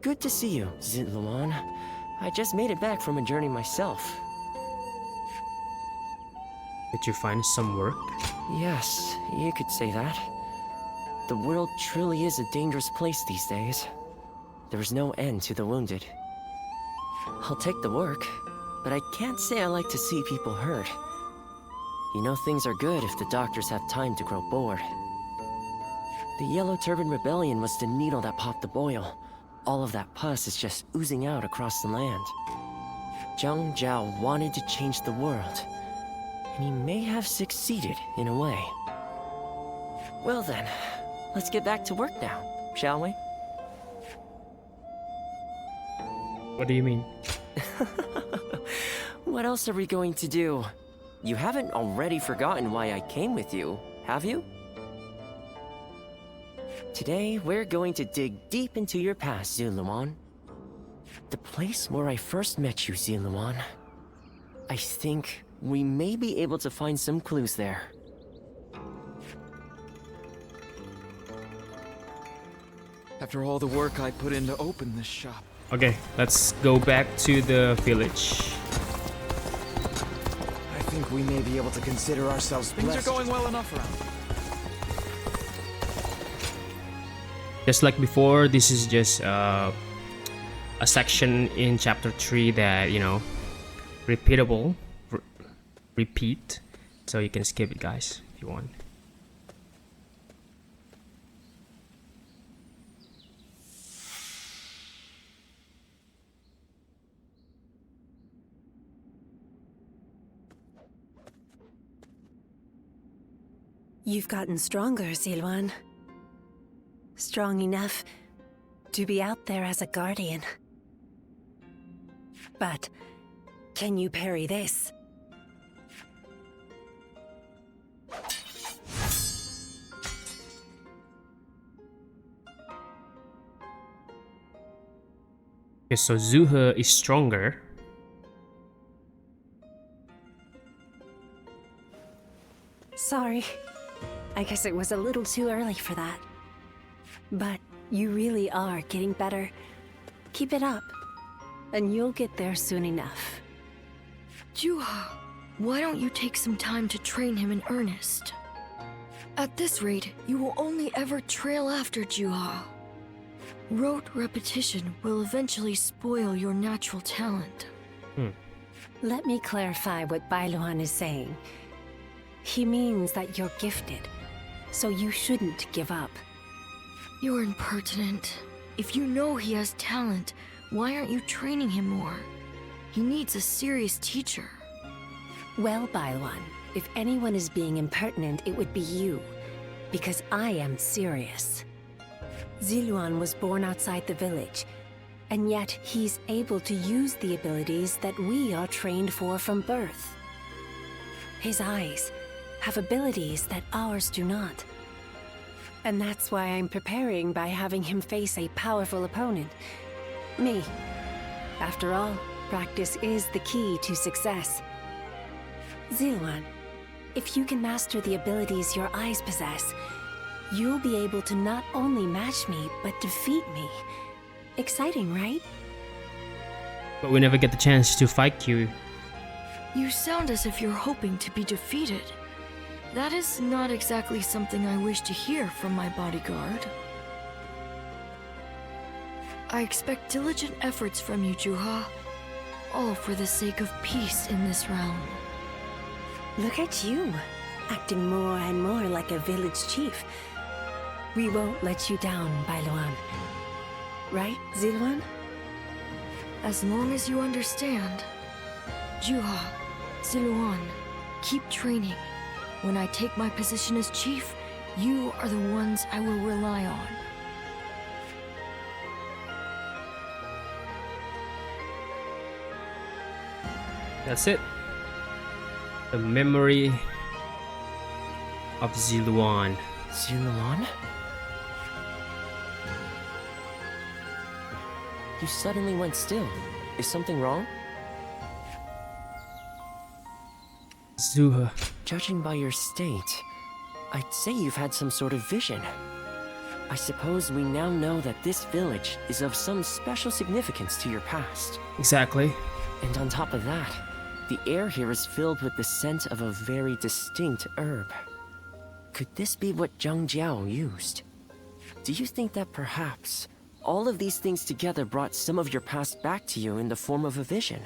Good to see you, Zitluan. I just made it back from a journey myself. Did you find some work? Yes, you could say that. The world truly is a dangerous place these days. There is no end to the wounded. I'll take the work, but I can't say I like to see people hurt. You know things are good if the doctors have time to grow bored. The Yellow Turban Rebellion was the needle that popped the boil. All of that pus is just oozing out across the land. Zhang Zhao wanted to change the world, and he may have succeeded in a way. Well then, let's get back to work now, shall we? What do you mean? What else are we going to do? You haven't already forgotten why I came with you, have you? Today, we're going to dig deep into your past, Zuluan. The place where I first met you, Zuluan. I think we may be able to find some clues there. After all the work I put in to open this shop. Okay, let's go back to the village. I think we may be able to consider ourselves Things blessed. are going well enough around here. Just like before, this is just a section in chapter 3 that, you know, repeatable, repeat, so you can skip it, guys, if you want. You've gotten stronger, Zilwan. Strong enough to be out there as a guardian. But can you parry this? Okay, so Zuha is stronger. Sorry. I guess it was a little too early for that. But you really are getting better. Keep it up, and you'll get there soon enough. Juha, why don't you take some time to train him in earnest? At this rate, you will only ever trail after Juha. Rote repetition will eventually spoil your natural talent. Let me clarify what Bailuan is saying. He means that you're gifted, so you shouldn't give up. You're impertinent. If you know he has talent, why aren't you training him more? He needs a serious teacher. Well, Bailuan, if anyone is being impertinent, it would be you. Because I am serious. Ziluan was born outside the village, and yet he's able to use the abilities that we are trained for from birth. His eyes have abilities that ours do not. And that's why I'm preparing by having him face a powerful opponent. Me. After all, practice is the key to success. Ziluan, if you can master the abilities your eyes possess, you'll be able to not only match me, but defeat me. Exciting, right? But we never get the chance to fight you. You sound as if you're hoping to be defeated. That is not exactly something I wish to hear from my bodyguard. I expect diligent efforts from you, Juha. All for the sake of peace in this realm. Look at you, acting more and more like a village chief. We won't let you down, Bailuan. Right, Ziluan? As long as you understand. Juha, Ziluan, keep training. When I take my position as chief, you are the ones I will rely on. That's it. The memory of Ziluan. Zuluan? You suddenly went still. Is something wrong? Zuha. Judging by your state, I'd say you've had some sort of vision. I suppose we now know that this village is of some special significance to your past. Exactly. And on top of that, the air here is filled with the scent of a very distinct herb. Could this be what Zhang Jiao used? Do you think that perhaps all of these things together brought some of your past back to you in the form of a vision?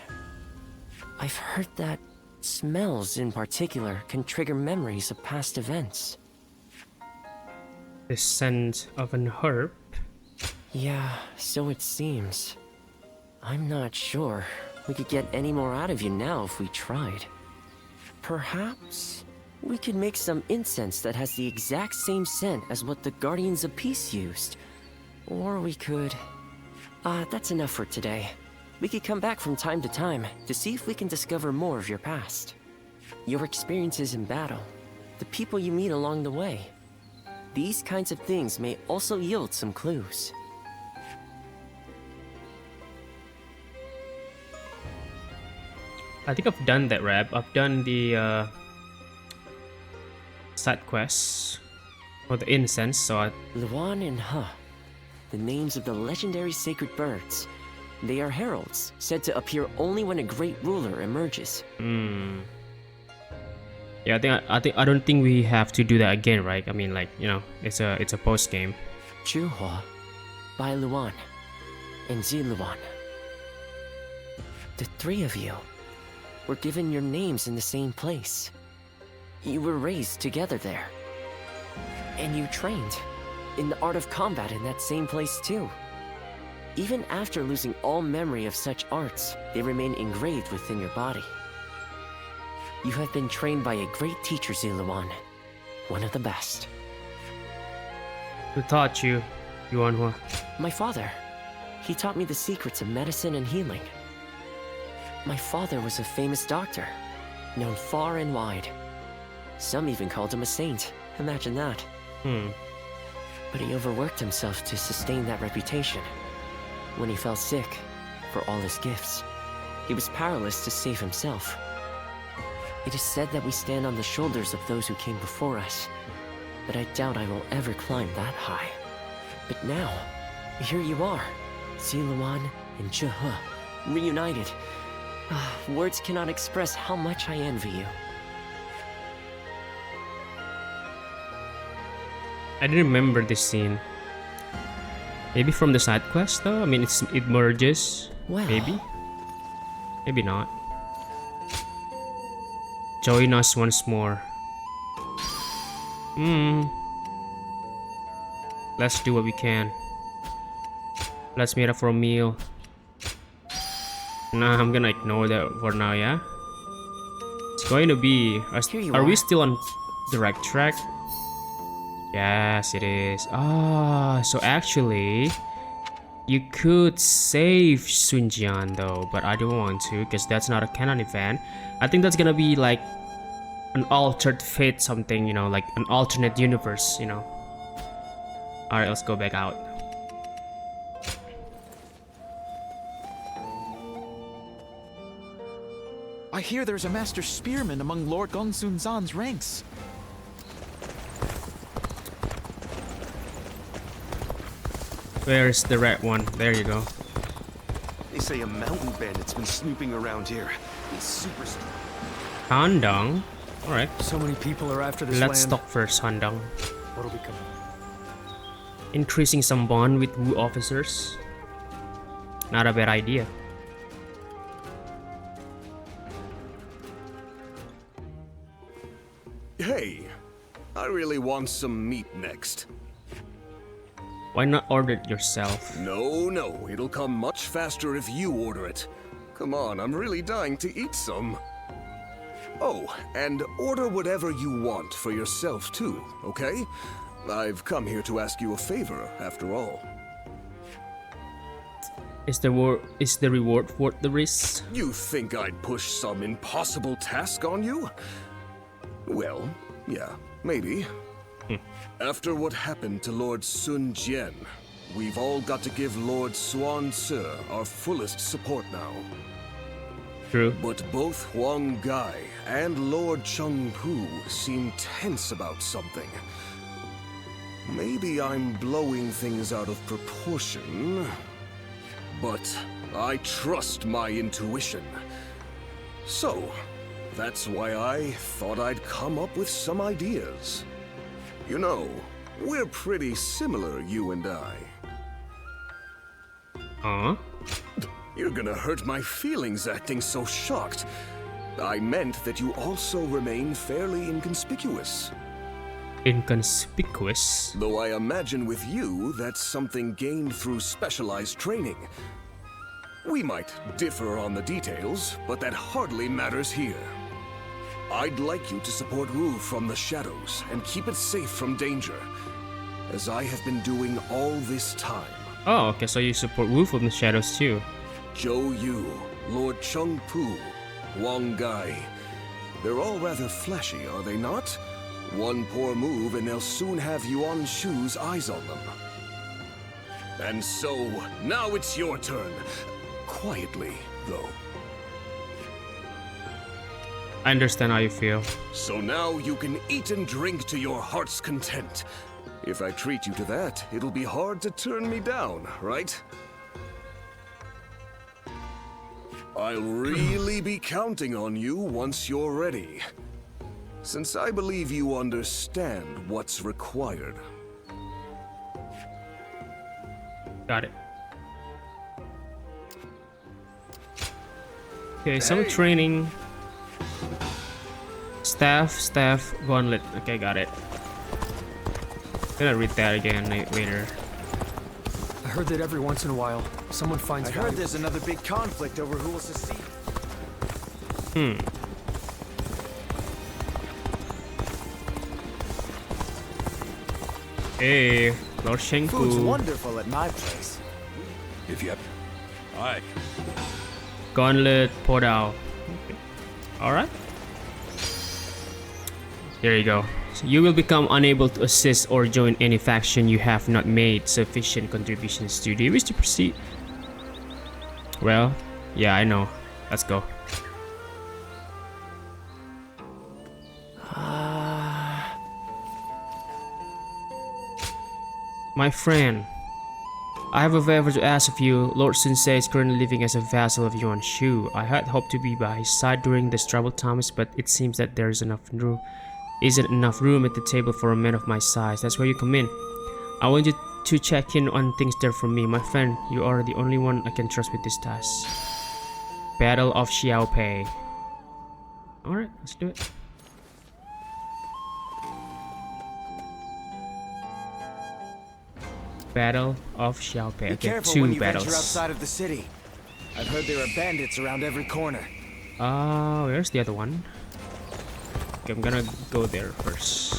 I've heard that smells in particular can trigger memories of past events. The scent of an herb. Yeah, so it seems. I'm not sure we could get any more out of you now if we tried. Perhaps we could make some incense that has the exact same scent as what the Guardians of Peace used. Or we could... that's enough for today. We could come back from time to time to see if we can discover more of your past. Your experiences in battle, the people you meet along the way. These kinds of things may also yield some clues. I think I've done that, Rab. I've done the side quests for the incense, so Luan and He, the names of the legendary sacred birds. They are heralds, said to appear only when a great ruler emerges. Yeah, I don't think we have to do that again, right? I mean, like, you know, it's a post game. Zhuhua, Bai Luan, and Zi Luan. The three of you were given your names in the same place. You were raised together there. And you trained in the art of combat in that same place too. Even after losing all memory of such arts, they remain engraved within your body. You have been trained by a great teacher, Ziluan. One of the best. Who taught you, Yuanhua? My father. He taught me the secrets of medicine and healing. My father was a famous doctor, known far and wide. Some even called him a saint. Imagine that. But he overworked himself to sustain that reputation. When he fell sick, for all his gifts, he was powerless to save himself. It is said that we stand on the shoulders of those who came before us, but I doubt I will ever climb that high. But now, here you are, Ziluan and Zhehe, reunited. Words cannot express how much I envy you. I didn't remember this scene. Maybe from the side quest though? I mean, it merges. Well, Maybe? Maybe not. Join us once more. Let's do what we can. Let's meet up for a meal. Nah, I'm gonna ignore that for now, yeah? It's going to be... Here you Are we are. still on the right track? Yes, it is. So actually... You could save Sun Jian though, but I don't want to because that's not a canon event. I think that's gonna be like an altered fate something, you know, like an alternate universe, you know. Alright, let's go back out. I hear there's a master spearman among Lord Gongsun Zan's ranks. Where's the red one? There you go. They say a mountain bandit's been snooping around here. He's super strong. Handong. Alright, So many people are after this let's land. talk first, Handong. What'll become? Increasing some bond with Wu officers. Not a bad idea. Hey, I really want some meat next. Why not order it yourself? No, it'll come much faster if you order it. Come on, I'm really dying to eat some. Oh, and order whatever you want for yourself too, okay? I've come here to ask you a favor, after all. Is the reward worth the risk? You think I'd push some impossible task on you? Well, yeah, maybe. After what happened to Lord Sun Jian, we've all got to give Lord Swan Ce our fullest support now. True. But both Huang Gai and Lord Cheng Pu seem tense about something. maybe I'm blowing things out of proportion, but I trust my intuition. So, that's why I thought I'd come up with some ideas. You know, we're pretty similar, you and I. Huh? You're gonna hurt my feelings acting so shocked. I meant that you also remain fairly inconspicuous. Inconspicuous? Though I imagine with you, that's something gained through specialized training. We might differ on the details, but that hardly matters here. I'd like you to support Wu from the shadows and keep it safe from danger, as I have been doing all this time. Oh, okay, so you support Wu from the shadows too. Zhou Yu, Lord Cheng Pu, Wang Gai. They're all rather flashy, are they not? One poor move and they'll soon have Yuan Shu's eyes on them. And so, now it's your turn. Quietly, though. I understand how you feel. So now you can eat and drink to your heart's content. If I treat you to that, it'll be hard to turn me down, right? I'll really be counting on you once you're ready. Since I believe you understand what's required. Got it. Okay, some training. Staff, gauntlet. Okay, got it. Gonna read that again later. I heard that every once in a while, someone finds I heard value. there's another big conflict over who will succeed. Hey, Lord Cheng Food's Pu. wonderful at my place. If you... Aye. Gauntlet, Podao. Okay. Alright. There you go. So you will become unable to assist or join any faction you have not made sufficient contributions to. Do you wish to proceed? Well, yeah, I know. Let's go. My friend, I have a favor to ask of you. Lord Sensei is currently living as a vassal of Yuan Shu. I had hoped to be by his side during these troubled times, but it seems that there isn't enough room at the table for a man of my size. That's where you come in. I want you to check in on things there for me. My friend, you are the only one I can trust with this task. Battle of Xiaopei. Alright, let's do it. Battle of Xiaopei. Be Okay, careful when two you venture battles. outside of the city. I've heard there are bandits around every corner. Where's the other one? Okay, I'm gonna go there first.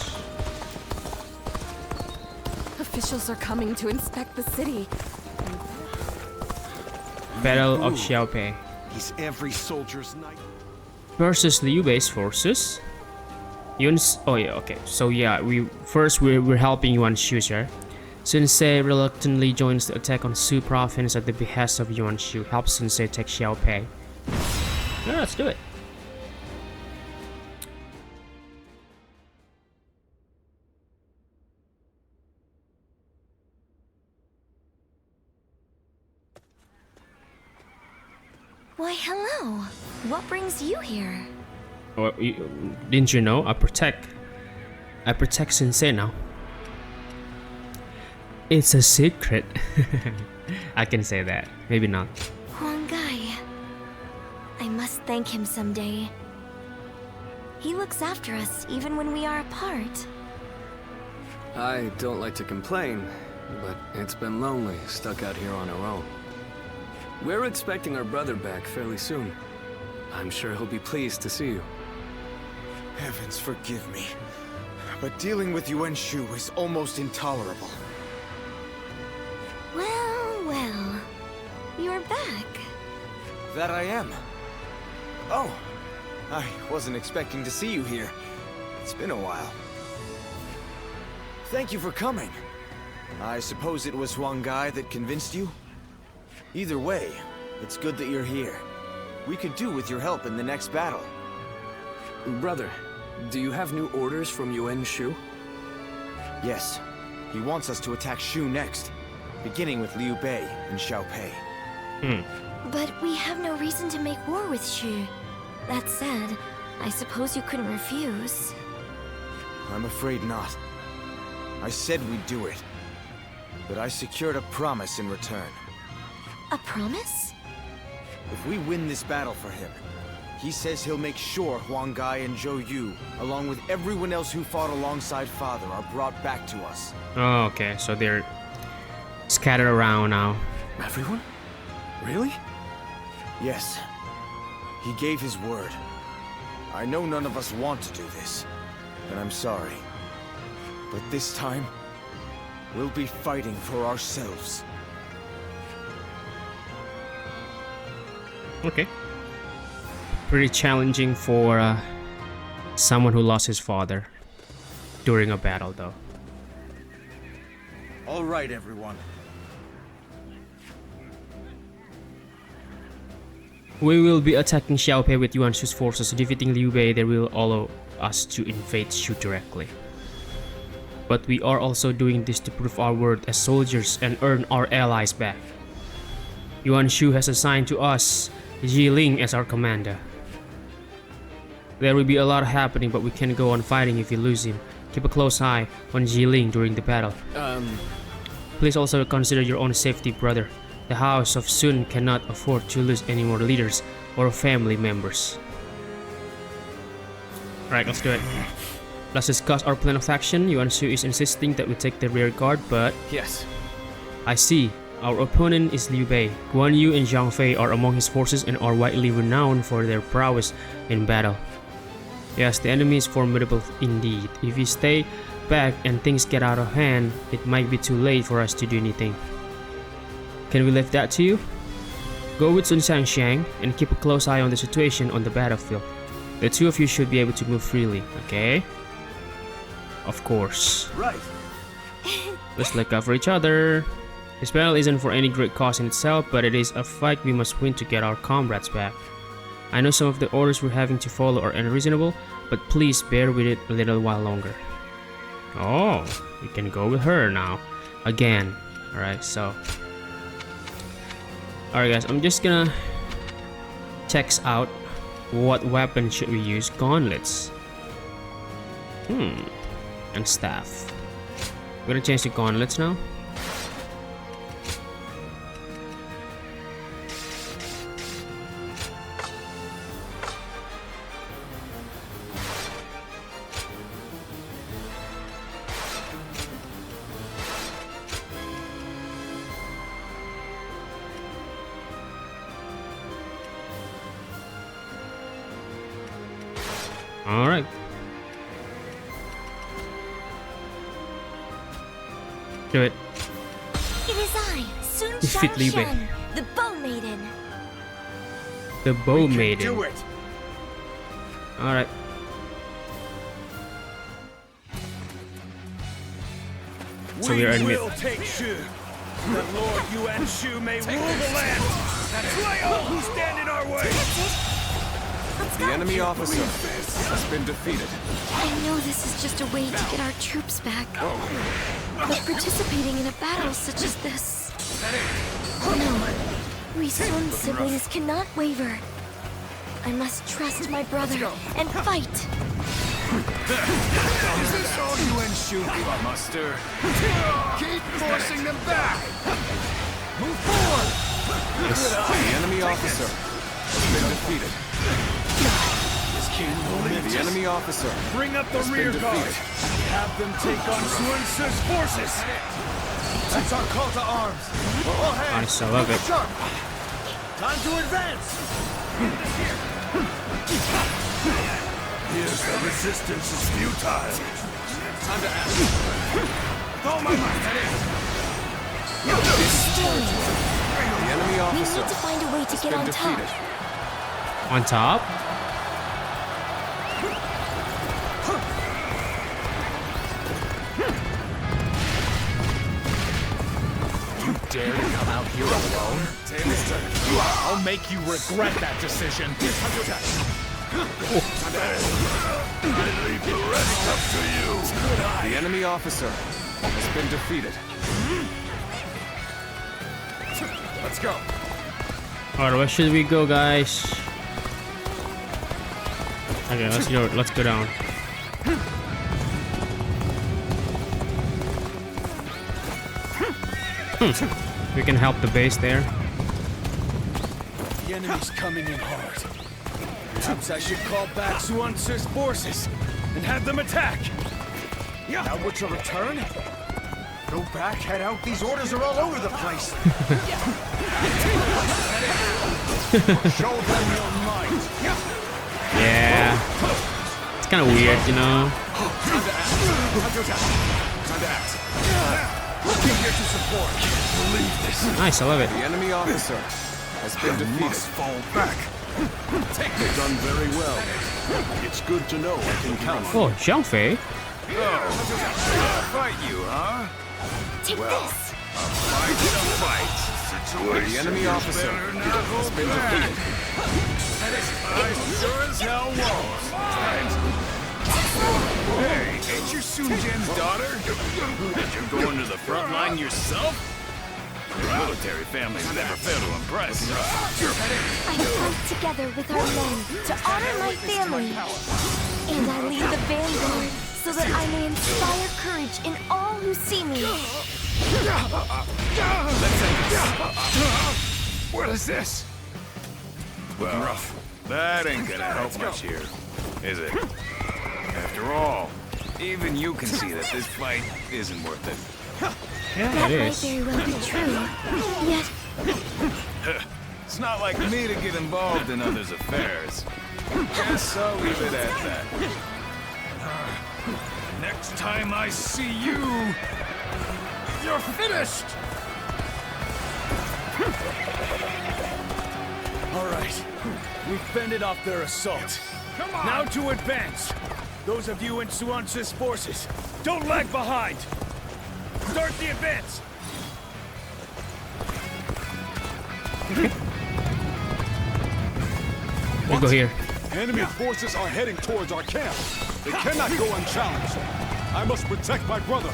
Officials are coming to inspect the city. Battle of Xiaopei He's every soldier's knight. versus Liu Bei's forces. Oh yeah, okay. So yeah, we're helping Yuan Shu, right? Sensei reluctantly joins the attack on Su province at the behest of Yuan Shu. Helps Sensei take Xiaopei. Yeah, let's do it. Why, hello. What brings you here? Oh, didn't you know? I protect Sensei now. It's a secret. I can say that. Maybe not. Huang Gai. I must thank him someday. He looks after us even when we are apart. I don't like to complain, but it's been lonely, stuck out here on our own. We're expecting our brother back fairly soon. I'm sure he'll be pleased to see you. Heavens forgive me, but dealing with Yuan Shu is almost intolerable. Well, you're back. That I am. Oh, I wasn't expecting to see you here. It's been a while. Thank you for coming. I suppose it was Huang Gai that convinced you? Either way, it's good that you're here. We could do with your help in the next battle. Brother, do you have new orders from Yuan Shu? Yes. He wants us to attack Shu next, beginning with Liu Bei and Xiao Pei. But we have no reason to make war with Shu. That said, I suppose you couldn't refuse. I'm afraid not. I said we'd do it. But I secured a promise in return. A promise? If we win this battle for him, he says he'll make sure Huang Gai and Zhou Yu, along with everyone else who fought alongside Father, are brought back to us. Oh, okay, so they're scattered around now. Everyone? Really? Yes. He gave his word. I know none of us want to do this, and I'm sorry. But this time, we'll be fighting for ourselves. Okay. Pretty challenging for someone who lost his father during a battle, though. All right, everyone. We will be attacking Xiao Pei with Yuan Shu's forces. Defeating Liu Bei, they will allow us to invade Shu directly. But we are also doing this to prove our worth as soldiers and earn our allies back. Yuan Shu has assigned to us Yi Ling as our commander. There will be a lot happening, but we can't go on fighting if we lose him. Keep a close eye on Yi Ling during the battle. Please also consider your own safety, brother. The House of Sun cannot afford to lose any more leaders or family members. Alright, let's do it. Let's discuss our plan of action. Yuan Shu is insisting that we take the rear guard, but... Yes. I see. Our opponent is Liu Bei. Guan Yu and Zhang Fei are among his forces and are widely renowned for their prowess in battle. Yes, the enemy is formidable indeed. If we stay back and things get out of hand, it might be too late for us to do anything. Can we leave that to you? Go with Sun Xiangxiang and keep a close eye on the situation on the battlefield. The two of you should be able to move freely, okay? Of course. Right. Let's look out for each other. This battle isn't for any great cause in itself, but it is a fight we must win to get our comrades back. I know some of the orders we're having to follow are unreasonable, but please bear with it a little while longer. Oh, we can go with her now. Again. Alright, so... Alright guys, I'm just gonna text out what weapon should we use. Gauntlets. And staff. I'm gonna change to gauntlets now. Alright. Do it. It is I, Sun Defeat Liu Bei. Xiangxiang, the Bow Maiden. The Bow Maiden. Do it. Alright. So we are in mid. will take Shu. That Lord Yuan Shu may rule the land. Slay all who stand in our way. The enemy officer has been defeated. I know this is just a way to get our troops back. But participating in a battle such as this... No. We Sun siblings cannot waver. I must trust my brother and fight. Is this all Yuan Shu can muster? Keep forcing them back. Move forward. The enemy officer has been defeated. The enemy officer. Bring up the rear guard. Have them take on Sun Tzu's forces. That's our call to arms. All hands. Nice, I love it. Sharp. Time to advance. Here's the resistance is futile. Time to act. With all my might. The enemy We officer need to find a way to has get been on top. defeated. On top? Dare to come out here alone? I'll make you regret that decision. I leave the rest up to you. The enemy officer has been defeated. Let's go. Alright, where should we go, guys? Okay, let's go. Let's go down. We can help the base there. The enemy's coming in hard. Perhaps I should call back Suan Si's forces and have them attack. Now what's your return? Go back, head out. These orders are all over the place. Show them your might. Yeah. It's kind of weird, you know. Time to act. Looking here to support. Believe this. Nice, I love it. The enemy officer has been defeated. Fall back. You've done very well. It's good to know I can count on Oh, Xiangfei. Fight you, huh? Take this! Fight. The enemy officer has been defeated. I sure as hell won't. Hey, ain't you Sun Jian's daughter? You're going to the front line yourself? Your military families never fail to impress. I fight together with our men to honor my family. And I lead the vanguard so that I may inspire courage in all who see me. What is this? Well, that ain't gonna help much here, is it? After all, even you can see that this fight isn't worth it. Yeah, That it might is. very well be true. Yet, It's not like me to get involved in others' affairs. Guess I'll leave it at that. Next time I see you, you're finished! All right, we've fended off their assault. Come on. Now to advance. Those of you in Suan Si's forces, don't lag behind. Start the advance. We'll go here. Enemy forces are heading towards our camp. They cannot go unchallenged. I must protect my brother.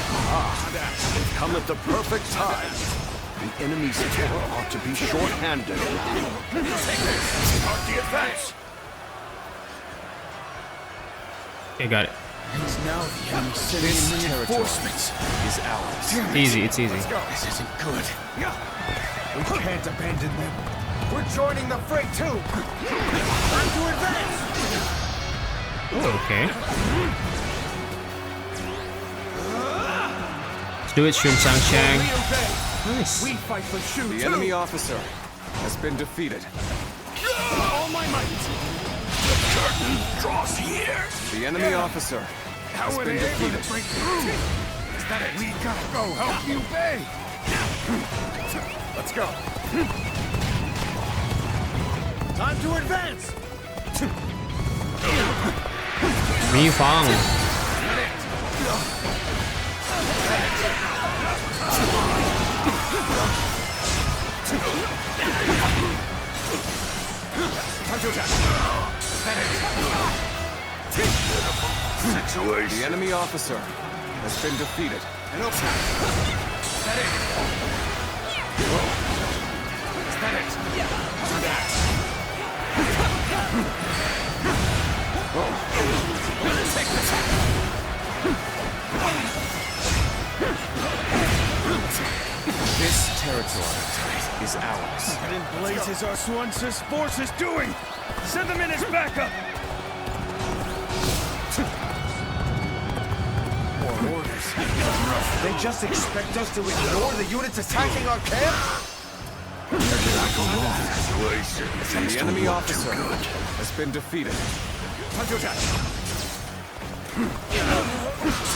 They've come at the perfect time. The enemy's terror ought to be short-handed. Start the advance. Okay, got it. It's now the enemy sending reinforcements. Is ours. Easy, it's easy. This isn't good. We can't abandon them. We're joining the fray too. Time to advance. Oh, okay. Let's do it, Shun Shang. Nice. We fight for Shu The too. enemy officer has been defeated. All my might. The curtain draws here. The enemy officer How has were been they able defeated. to break through? Is that it? We gotta go help you, Bay. Let's go. Time to advance. Mi Fang. The enemy officer has been defeated. This territory is ours. What in blazes are Suan Si's forces doing? Send them in as backup. More orders. They just expect us to ignore the units attacking our camp? The enemy officer has been defeated.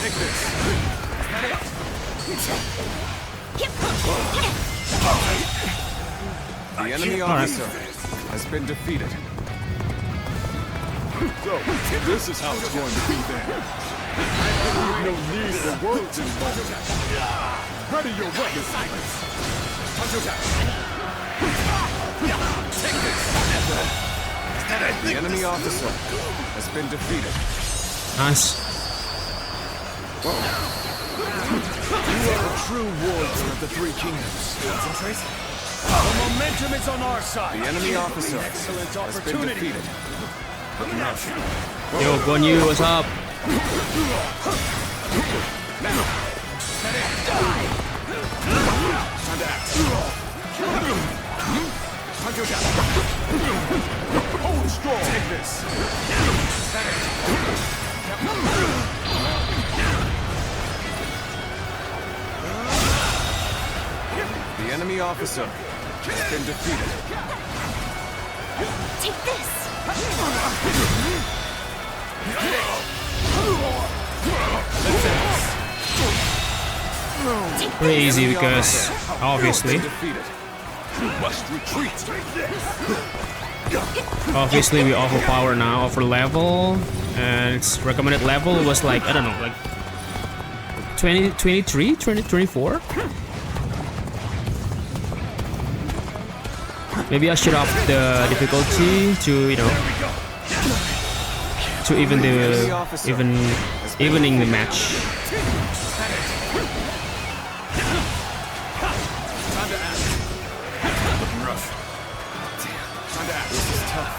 Take this. The enemy officer has been defeated. So, this is how it's going to be then. No need for words anymore. Ready your weapons. The enemy officer has been defeated. Nice. You are a true warrior of the Three Kingdoms. Concentrate. The momentum is on our side. The enemy officer Excellent has been opportunity. defeated. Yo, Guan Yu, what's up? Time to act. Hold strong. Take this. The enemy officer has been defeated. Take this! Pretty easy because obviously Must retreat. we overpower now, over level, and its recommended level was like, I don't know, like 20, 23, 20, 24? Maybe I should up the difficulty to, you know, to evening the match. Time to act. Looking rough. Damn. Time to act. This is tough.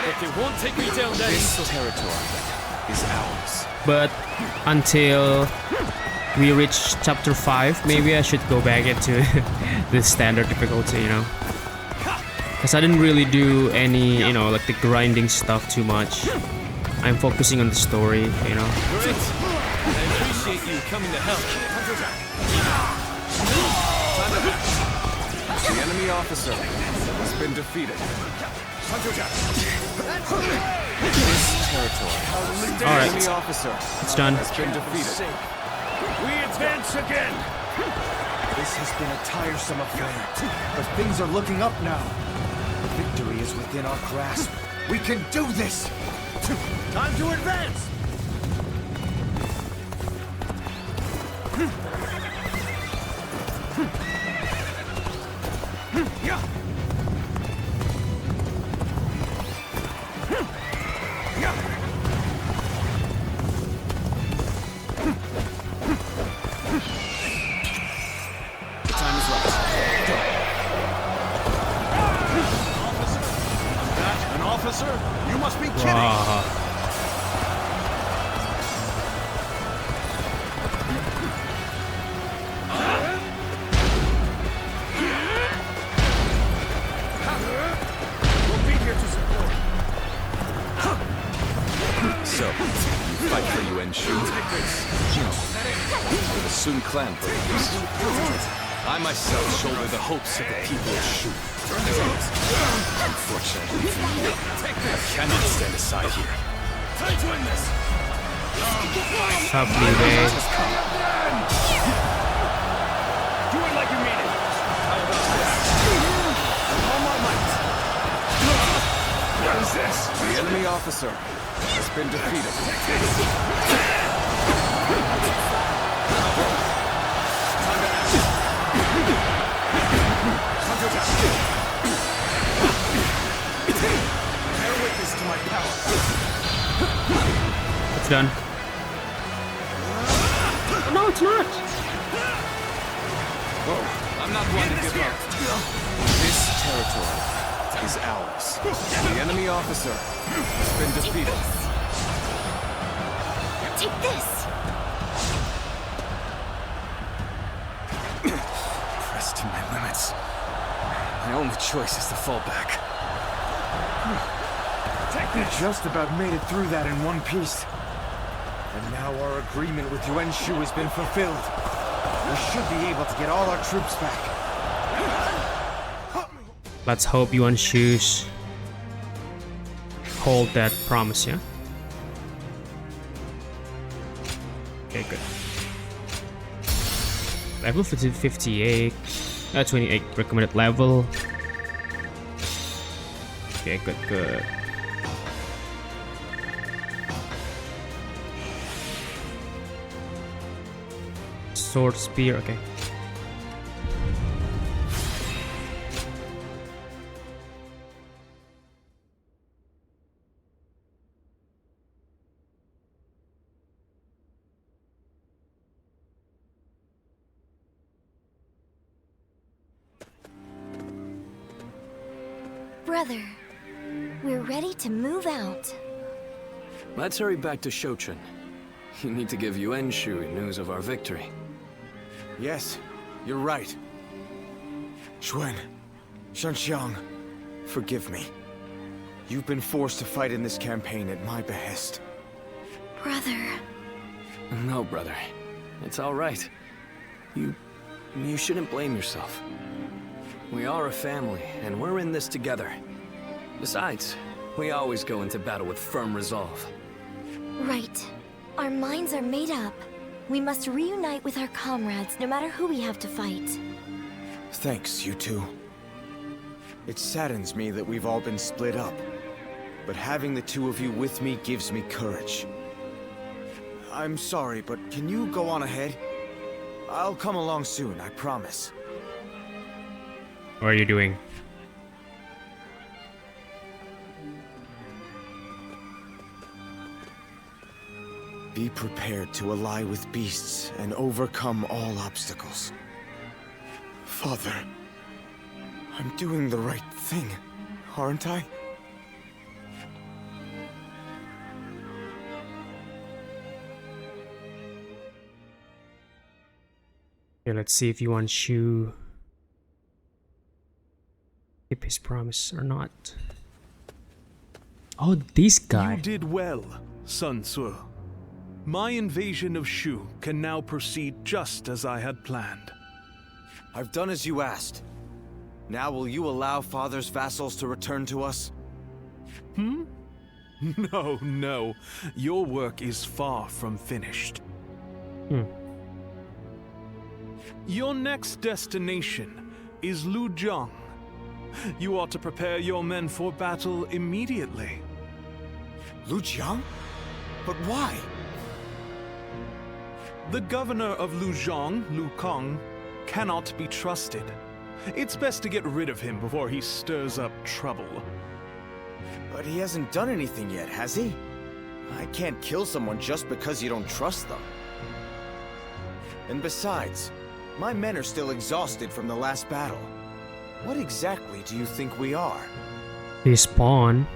But they won't take me down that This easily. territory is ours. But until we reach chapter 5, maybe I should go back into the standard difficulty, you know. Because I didn't really do any, you know, like the grinding stuff too much. I'm focusing on the story, you know. Great. I appreciate you coming to help. The enemy officer has been defeated. This territory. The All right, enemy officer it's done. has been defeated. We advance again. This has been a tiresome affair, but things are looking up now. Victory is within our grasp. We can do this! Time to advance! Time is right. An officer? You must be kidding. Wow. We'll be here to support. So, you fight for Yuan Shu? No. For the Sun clan purpose. I myself shoulder the hopes of the people of Shu. Unfortunately, I cannot stand aside here. Time to win this! Tough Liu Bei. Do it like you mean it! All my might! What is this? The enemy officer has been defeated. Bear witness to my power. It's done. No, it's not. I'm not one to give up. This territory is ours. The enemy officer has been defeated. Take this! Pressed to my limits. My only choice is to fall back. We just about made it through that in one piece. And now our agreement with Yuan Shu has been fulfilled. We should be able to get all our troops back. Let's hope Yuan Shu's hold that promise, yeah? Okay, good. Level 58, 28 recommended level. Okay, good, good. Sword spear, okay. Brother, we're ready to move out. Let's hurry back to Shochen. You need to give Yuan Shu news of our victory. Yes, you're right. Xuan, Shanxiang, forgive me. You've been forced to fight in this campaign at my behest. Brother. No, brother. It's all right. You shouldn't blame yourself. We are a family, and we're in this together. Besides, we always go into battle with firm resolve. Right. Our minds are made up. We must reunite with our comrades, no matter who we have to fight. Thanks, you two. It saddens me that we've all been split up, but having the two of you with me gives me courage. I'm sorry, but can you go on ahead? I'll come along soon, I promise. What are you doing? Be prepared to ally with beasts and overcome all obstacles. Father, I'm doing the right thing, aren't I? Okay, let's see if Yuan Shu keep his promise or not. Oh, this guy. You did well, Sun Tzu. My invasion of Shu can now proceed just as I had planned. I've done as you asked. Now will you allow Father's vassals to return to us? No, no. Your work is far from finished. Your next destination is Lujiang. You ought to prepare your men for battle immediately. Lujiang? But why? The governor of Lujiang, Lu Kang, cannot be trusted. It's best to get rid of him before he stirs up trouble. But he hasn't done anything yet, has he? I can't kill someone just because you don't trust them. And besides, my men are still exhausted from the last battle. What exactly do you think we are? His spawn.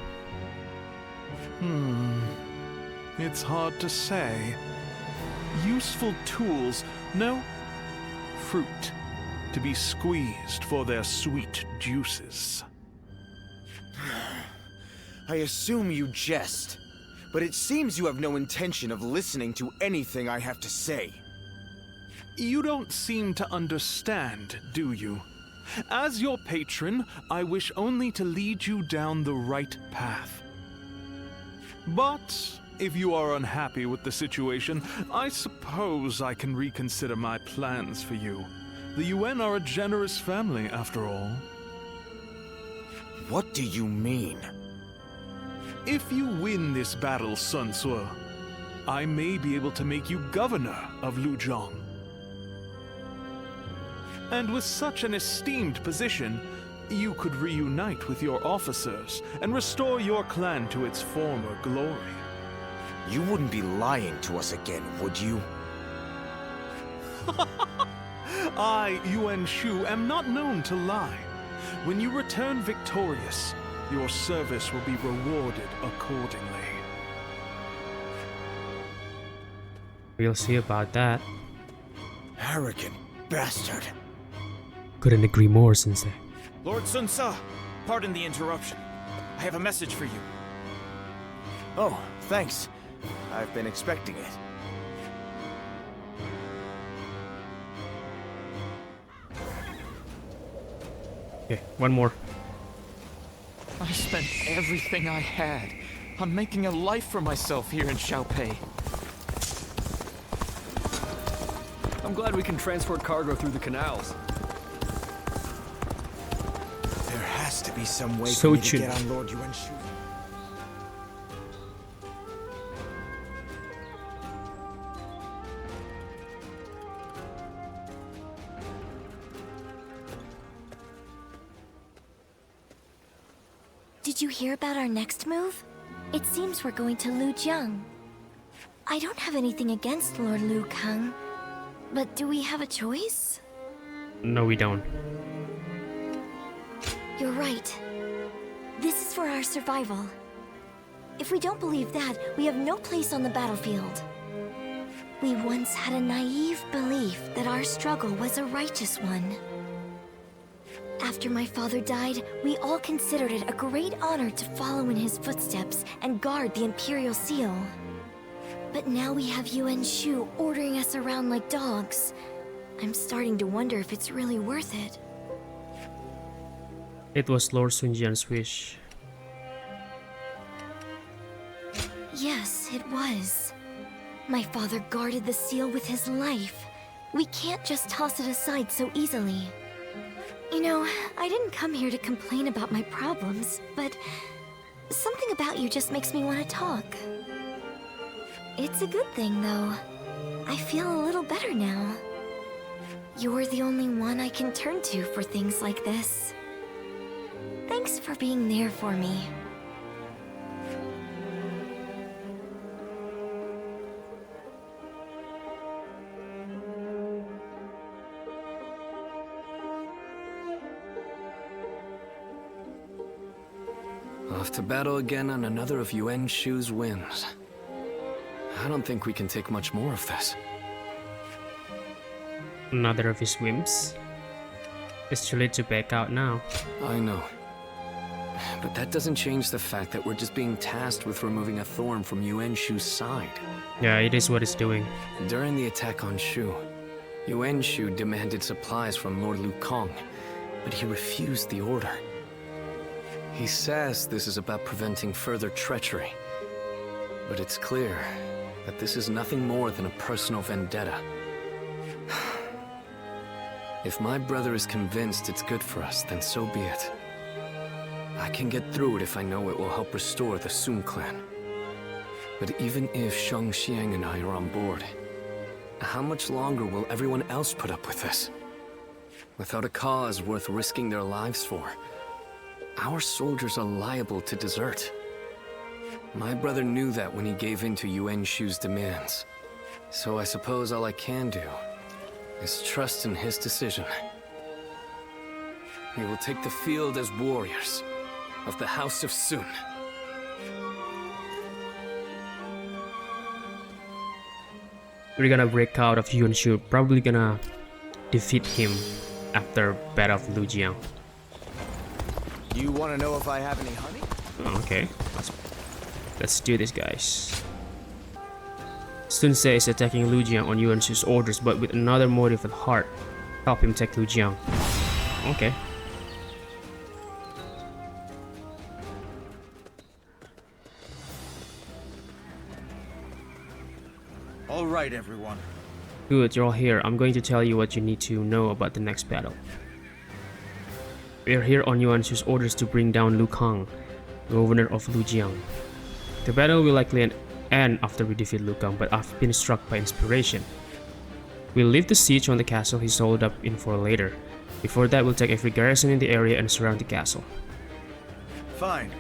It's hard to say. Useful tools, no, fruit, to be squeezed for their sweet juices. I assume you jest, but it seems you have no intention of listening to anything I have to say. You don't seem to understand, do you? As your patron, I wish only to lead you down the right path. But if you are unhappy with the situation, I suppose I can reconsider my plans for you. The Yuan are a generous family, after all. What do you mean? If you win this battle, Sun Tzu, I may be able to make you governor of Lujiang. And with such an esteemed position, you could reunite with your officers and restore your clan to its former glory. You wouldn't be lying to us again, would you? I, Yuan Shu, am not known to lie. When you return victorious, your service will be rewarded accordingly. We'll see about that. Arrogant bastard. Couldn't agree more, Sensei. Lord Sun Tzu, pardon the interruption. I have a message for you. Oh, thanks. I've been expecting it. Okay, one more. I spent everything I had on making a life for myself here in Xiaopei. I'm glad we can transport cargo through the canals. There has to be some way So for me to true. get on Lord Yuan Shu. Did you hear about our next move? It seems we're going to Lujiang. I don't have anything against Lord Lu Kang, but do we have a choice? No, we don't. You're right. This is for our survival. If we don't believe that, we have no place on the battlefield. We once had a naive belief that our struggle was a righteous one. After my father died, we all considered it a great honor to follow in his footsteps and guard the Imperial Seal. But now we have Yuan Shu ordering us around like dogs. I'm starting to wonder if it's really worth it. It was Lord Sun Jian's wish. Yes, it was. My father guarded the seal with his life. We can't just toss it aside so easily. You know, I didn't come here to complain about my problems, but something about you just makes me want to talk. It's a good thing, though. I feel a little better now. You're the only one I can turn to for things like this. Thanks for being there for me. Off to battle again on another of Yuan Shu's whims. I don't think we can take much more of this. Another of his whims. It's too late to back out now. I know. But that doesn't change the fact that we're just being tasked with removing a thorn from Yuan Shu's side. Yeah, it is what it's doing. During the attack on Shu, Yuan Shu demanded supplies from Lord Lu Kong, but he refused the order. He says this is about preventing further treachery. But it's clear that this is nothing more than a personal vendetta. If my brother is convinced it's good for us, then so be it. I can get through it if I know it will help restore the Sun clan. But even if Shang Xiang and I are on board, how much longer will everyone else put up with this? Without a cause worth risking their lives for, our soldiers are liable to desert. My brother knew that when he gave in to Yuan Shu's demands. So I suppose all I can do is trust in his decision. We will take the field as warriors of the House of Sun. We're gonna break out of Yuan Shu, probably gonna defeat him after Battle of Lujiang. You want to know if I have any honey? Oh, okay, let's do this, guys. Sun Ce is attacking Lujiang on Yuan Shu's orders, but with another motive at heart. Help him take Lujiang. Okay. All right, everyone. Good, you're all here. I'm going to tell you what you need to know about the next battle. We are here on Yuan Shu's orders to bring down Lu Kang, governor of Lujiang. The battle will likely end after we defeat Lu Kang, but I've been struck by inspiration. We'll leave the siege on the castle he's holed up in for later. Before that, we'll take every garrison in the area and surround the castle. Fine.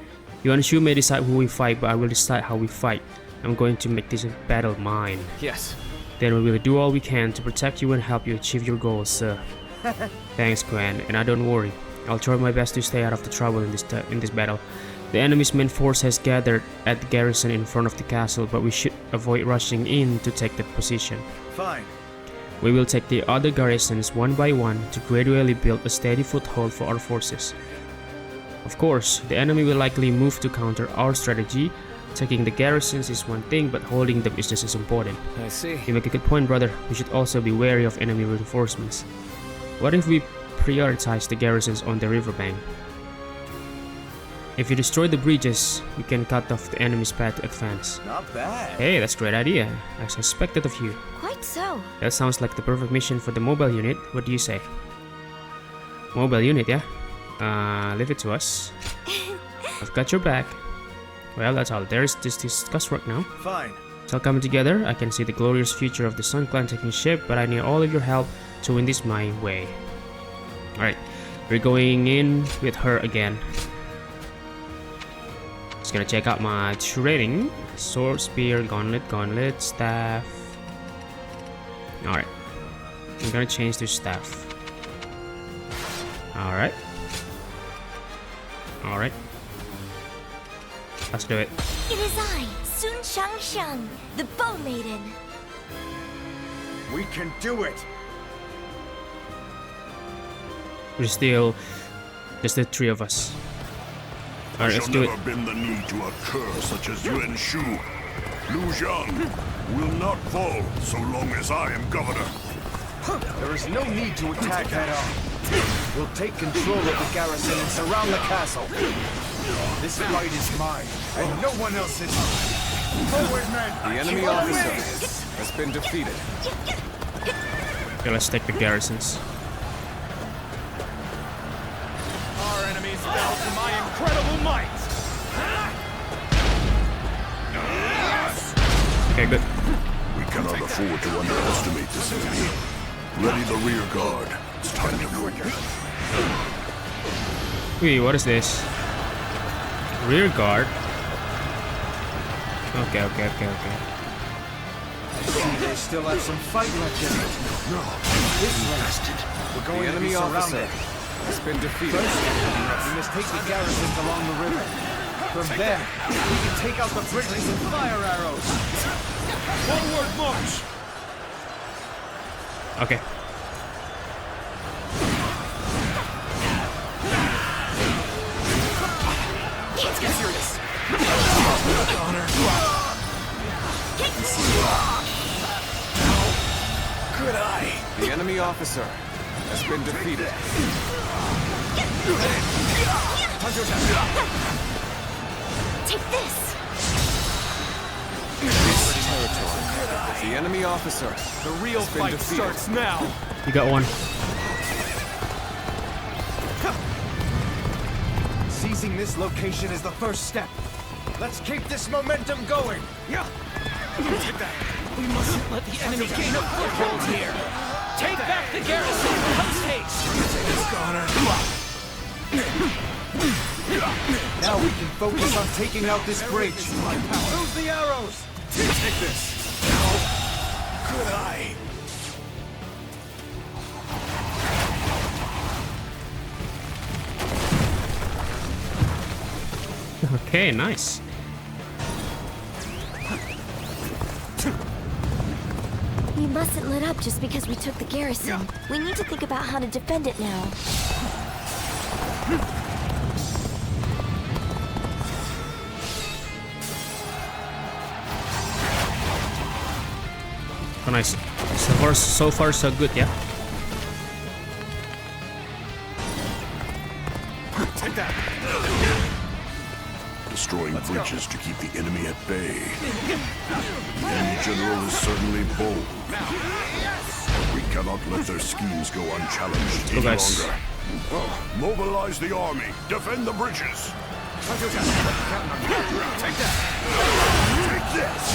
Yuan Shu may decide who we fight, but I will decide how we fight. I'm going to make this battle mine. Yes. Then we will do all we can to protect you and help you achieve your goals, sir. Thanks, Quan, and don't worry. I'll try my best to stay out of the trouble in this battle. The enemy's main force has gathered at the garrison in front of the castle, but we should avoid rushing in to take that position. Fine. We will take the other garrisons one by one to gradually build a steady foothold for our forces. Of course, the enemy will likely move to counter our strategy. Taking the garrisons is one thing, but holding them is just as important. I see. You make a good point, brother. We should also be wary of enemy reinforcements. What if we prioritize the garrisons on the riverbank? If you destroy the bridges, we can cut off the enemy's path to advance. Not bad. Hey, that's a great idea. I suspected of you. Quite so. That sounds like the perfect mission for the mobile unit. What do you say? Mobile unit, yeah? Leave it to us. I've got your back. Well, that's all there is to discuss right now. Fine. It's all coming together. I can see the glorious future of the Sun Clan taking shape, but I need all of your help to win this my way. Alright, we're going in with her again. Just gonna check out my training. Sword, spear, gauntlet, staff. Alright. I'm gonna change to staff. Alright. Alright. Let's do it. It is I, Sun Shangsheng, the Bow Maiden. We can do it! We're still just the three of us. Alright, let's do it. Never been the need to a cur such as Yuan Shu. Lu Zhang will not fall so long as I am governor. There is no need to attack head on. We'll take control of the garrison and surround the castle. This fight is mine, and no one else's. Forward, men! The enemy officer has been defeated. Okay, let's take the garrisons. Our enemies fell to my incredible might! Okay, good. We cannot afford to underestimate this enemy. Ready the rear guard. It's time to move. Wait, what is this? Rear guard? Okay. I see they still have some fight left in it. No. This way. We're going The to be enemy officer surrounded. has been defeated. First, we must take the garrisons along the river. From there, we can take out the bridges and fire arrows. Forward march! Okay. Let's get serious. Good eye. The enemy officer has been defeated. Take this. This territory. The enemy officer. The real has been fight defeated. starts now. You got one. Seizing this location is the first step. Let's keep this momentum going. Yeah. We mustn't let the enemy gain a foothold here. Take back the garrison. Post haste. Now we can focus on taking out this bridge. Move the arrows. Take this. Good eye. Okay, nice. We mustn't let up just because we took the garrison. We need to think about how to defend it now. Oh, nice. So far, so good, yeah? Take that. Destroying bridges to keep the enemy at bay. The enemy general is certainly bold. We cannot let their schemes go unchallenged any guys. longer. Mobilize the army. Defend the bridges. Take that. Take this.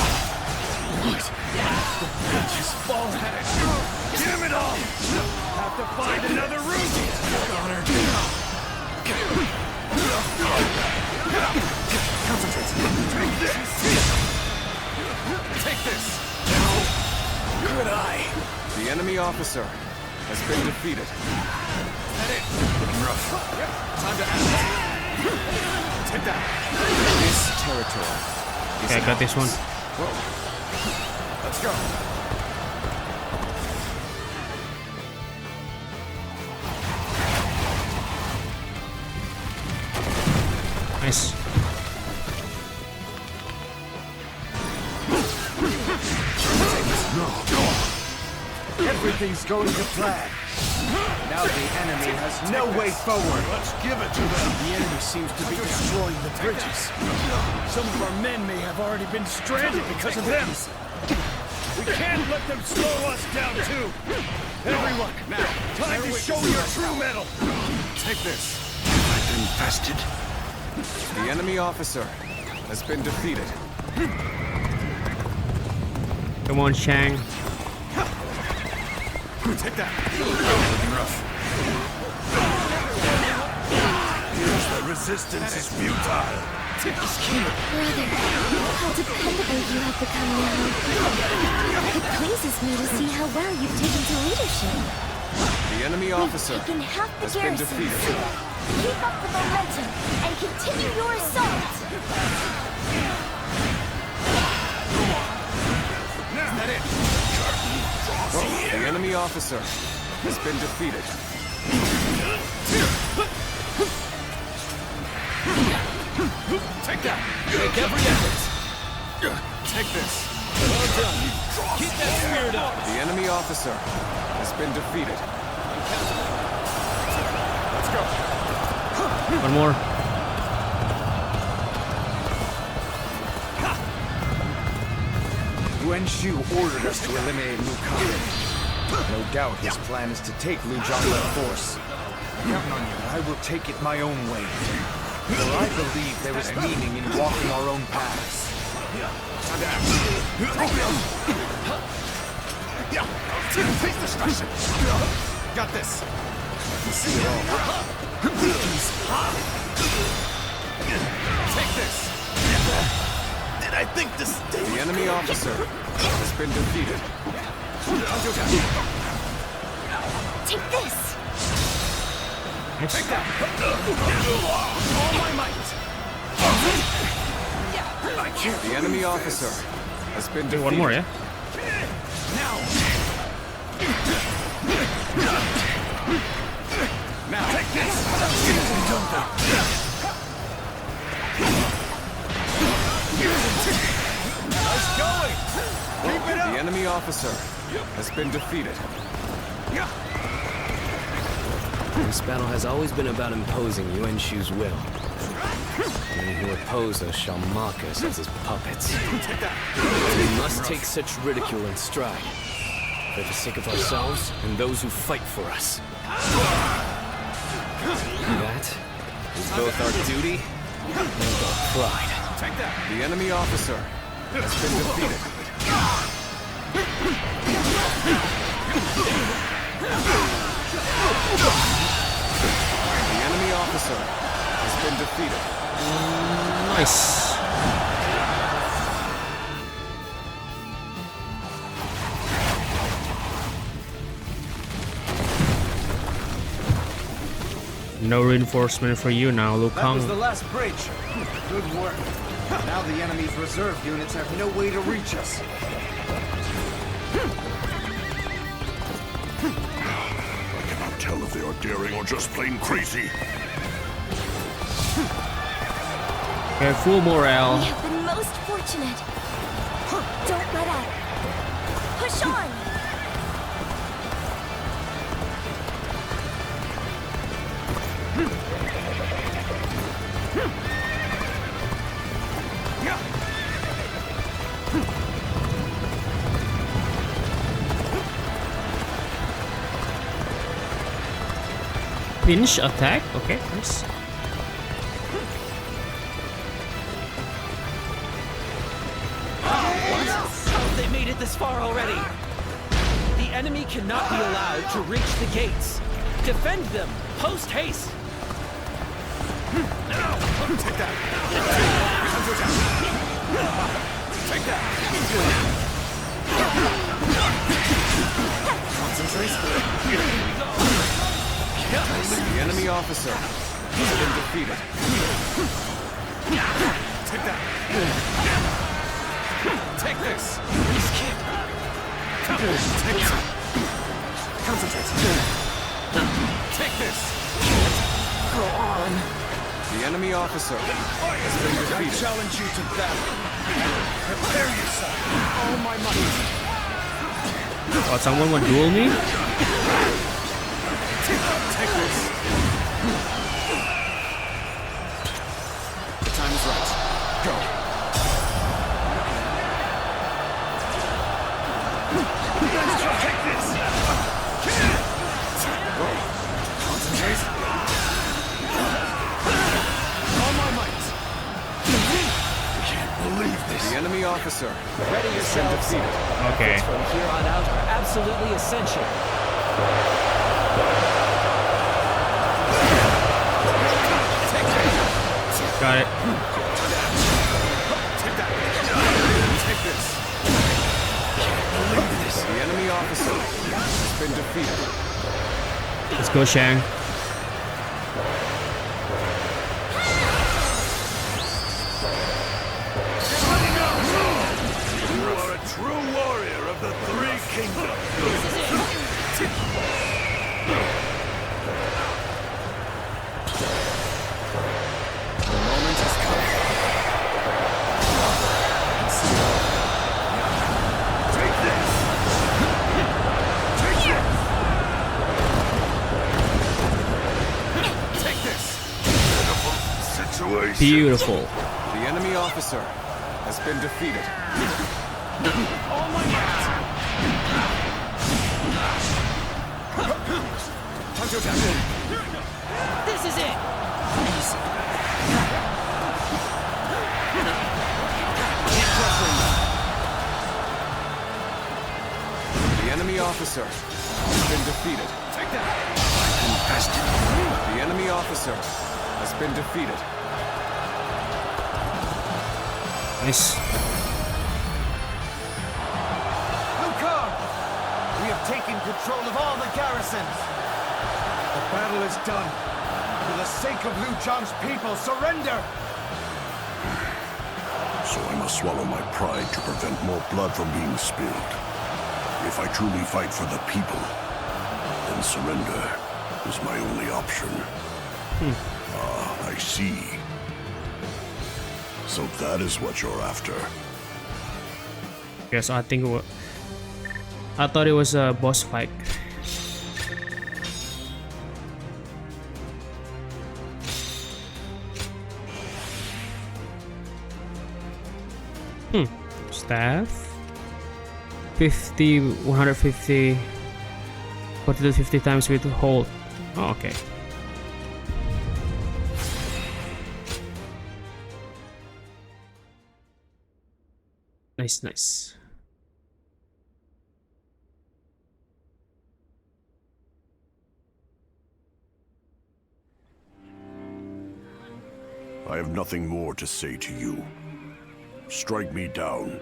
The bridge is falling. Damn it all! Have to find another route. Concentrate. Take this. Take this. Good eye. The enemy officer has been defeated. That it. Looking rough. Time to act. Take that. This territory is Okay, I got this one. Whoa. Let's go. Nice. Everything's going to plan. Now the enemy has no way forward. Let's give it to them. The enemy seems to be destroying the bridges. Some of our men may have already been stranded because of them. We can't let them slow us down too. Everyone, now, time to show your true mettle. Take this. infested. The enemy officer has been defeated. Come on, Shang. Take that. The resistance is futile. Brother, how dependable you have become now. It pleases me to see how well you've taken to leadership. The enemy officer Taken half the has been garrison. defeated. Keep up the momentum and continue your assault. Is that it? The enemy officer has been defeated. Take that! Make every effort! Take this. Well done. Keep that spirit up! The enemy officer has been defeated. Let's go. One more. Yuan Shu ordered us to eliminate Lu Kang. No doubt his plan is to take Lu Zhang by force. Counting on you, I will take it my own way. For I believe there is meaning in walking our own paths. Face destruction! Got this! You see it all. Take this! Did I think to stay? The enemy officer has been defeated. Take this! Take that! All my might! I can't. The enemy officer has been defeated. One more, yeah? Now! Now! Take this! Nice going! Keep it up! The enemy officer has been defeated. This battle has always been about imposing Yuan Shu's will. Many who oppose us shall mock us as his puppets. We must take such ridicule in stride, for the sake of ourselves and those who fight for us. That is both our duty and our pride. Take that! The enemy officer has been defeated. The enemy officer has been defeated. Nice. No reinforcement for you now, Lu That was the Kang. last bridge. Good work. Now the enemy's reserve units have no way to reach us. I cannot tell if they are daring or just plain crazy. Okay, full morale. We have been most fortunate. Don't let up. Push on! Pinch attack. Okay, nice. How they made it this far already? The enemy cannot be allowed to reach the gates. Defend them, post haste. Now! Take that! Take that! Concentrate. The enemy officer has been defeated. Take that! Take this! Take it! Concentrate! Take this! Go on. The enemy officer has been I defeated. challenge you to battle. Prepare yourself. All my might. Oh, someone want to duel me? Take this. The time is right. Go. Take this. Concentrate. All my might. Can't believe this. The enemy officer Ready has been yourselves. defeated. Okay. From here on out are absolutely essential. Got it. Take that. Take this. The enemy officer has been defeated. Let's go, Shang. kingdom. This is it! The moment has come. Take this! Take this! Pitiful situation. Beautiful. The enemy officer has been defeated. All my might! Hunter Temple! This is it! Keep pressing. The enemy officer has been defeated. Take that! The enemy officer has been defeated. Nice. Liu Kang! We have taken control of all the garrisons. The battle is done. For the sake of Liu Zhang's people, surrender! So I must swallow my pride to prevent more blood from being spilled. If I truly fight for the people, then surrender is my only option. Ah, I see. So that is what you're after. Yes, I think I thought it was a boss fight. Staff 50, 150, 40 to 50 times with hold. Oh, okay. Nice, nice. I have nothing more to say to you. Strike me down,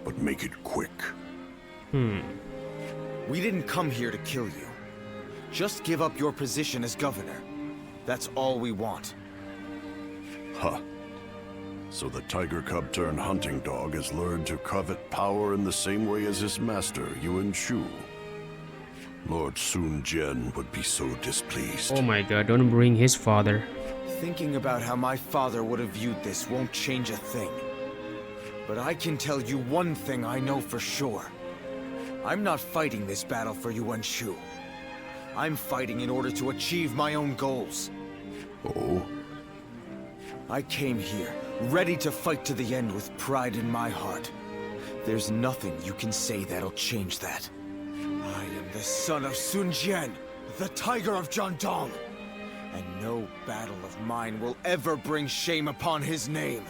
but make it quick. We didn't come here to kill you. Just give up your position as governor. That's all we want. Huh. So the tiger cub turned hunting dog has learned to covet power in the same way as his master, Yuan Shu. Lord Sun Jian would be so displeased. Oh my god, don't bring his father. Thinking about how my father would have viewed this won't change a thing. But I can tell you one thing I know for sure. I'm not fighting this battle for Yuan Shu. I'm fighting in order to achieve my own goals. Oh? I came here, ready to fight to the end with pride in my heart. There's nothing you can say that'll change that. I am the son of Sun Jian, the Tiger of Jiangdong. And no battle of mine will ever bring shame upon his name.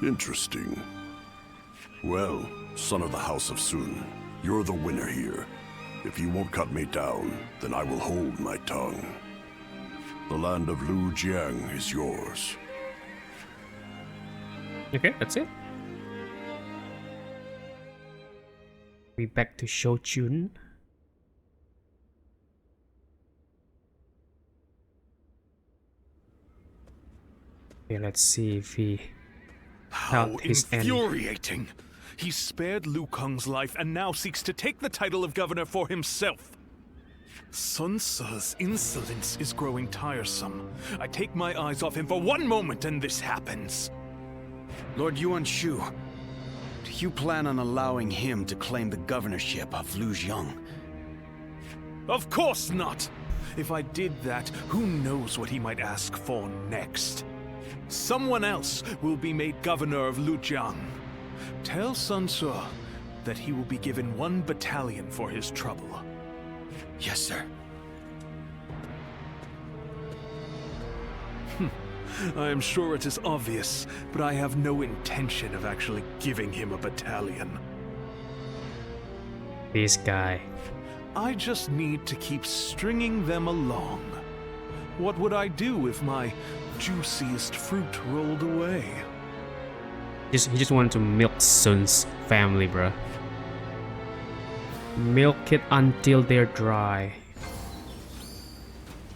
Interesting. Well, son of the House of Sun, you're the winner here. If you won't cut me down, then I will hold my tongue. The land of Lu Jiang is yours. Okay, that's it. We back to Shochun. Okay, let's see if he How held his end. infuriating! He spared Liu Kang's life and now seeks to take the title of governor for himself. Sun Tzu's insolence is growing tiresome. I take my eyes off him for one moment and this happens. Lord Yuan Shu, do you plan on allowing him to claim the governorship of Lujiang? Of course not! If I did that, who knows what he might ask for next? Someone else will be made governor of Lujiang. Tell Sun Tzu that he will be given 1 battalion for his trouble. Yes, sir. I am sure it is obvious, but I have no intention of actually giving him a battalion. This guy. I just need to keep stringing them along. What would I do if my juiciest fruit rolled away? He just wanted to milk Sun's family, bruh. Milk it until they're dry.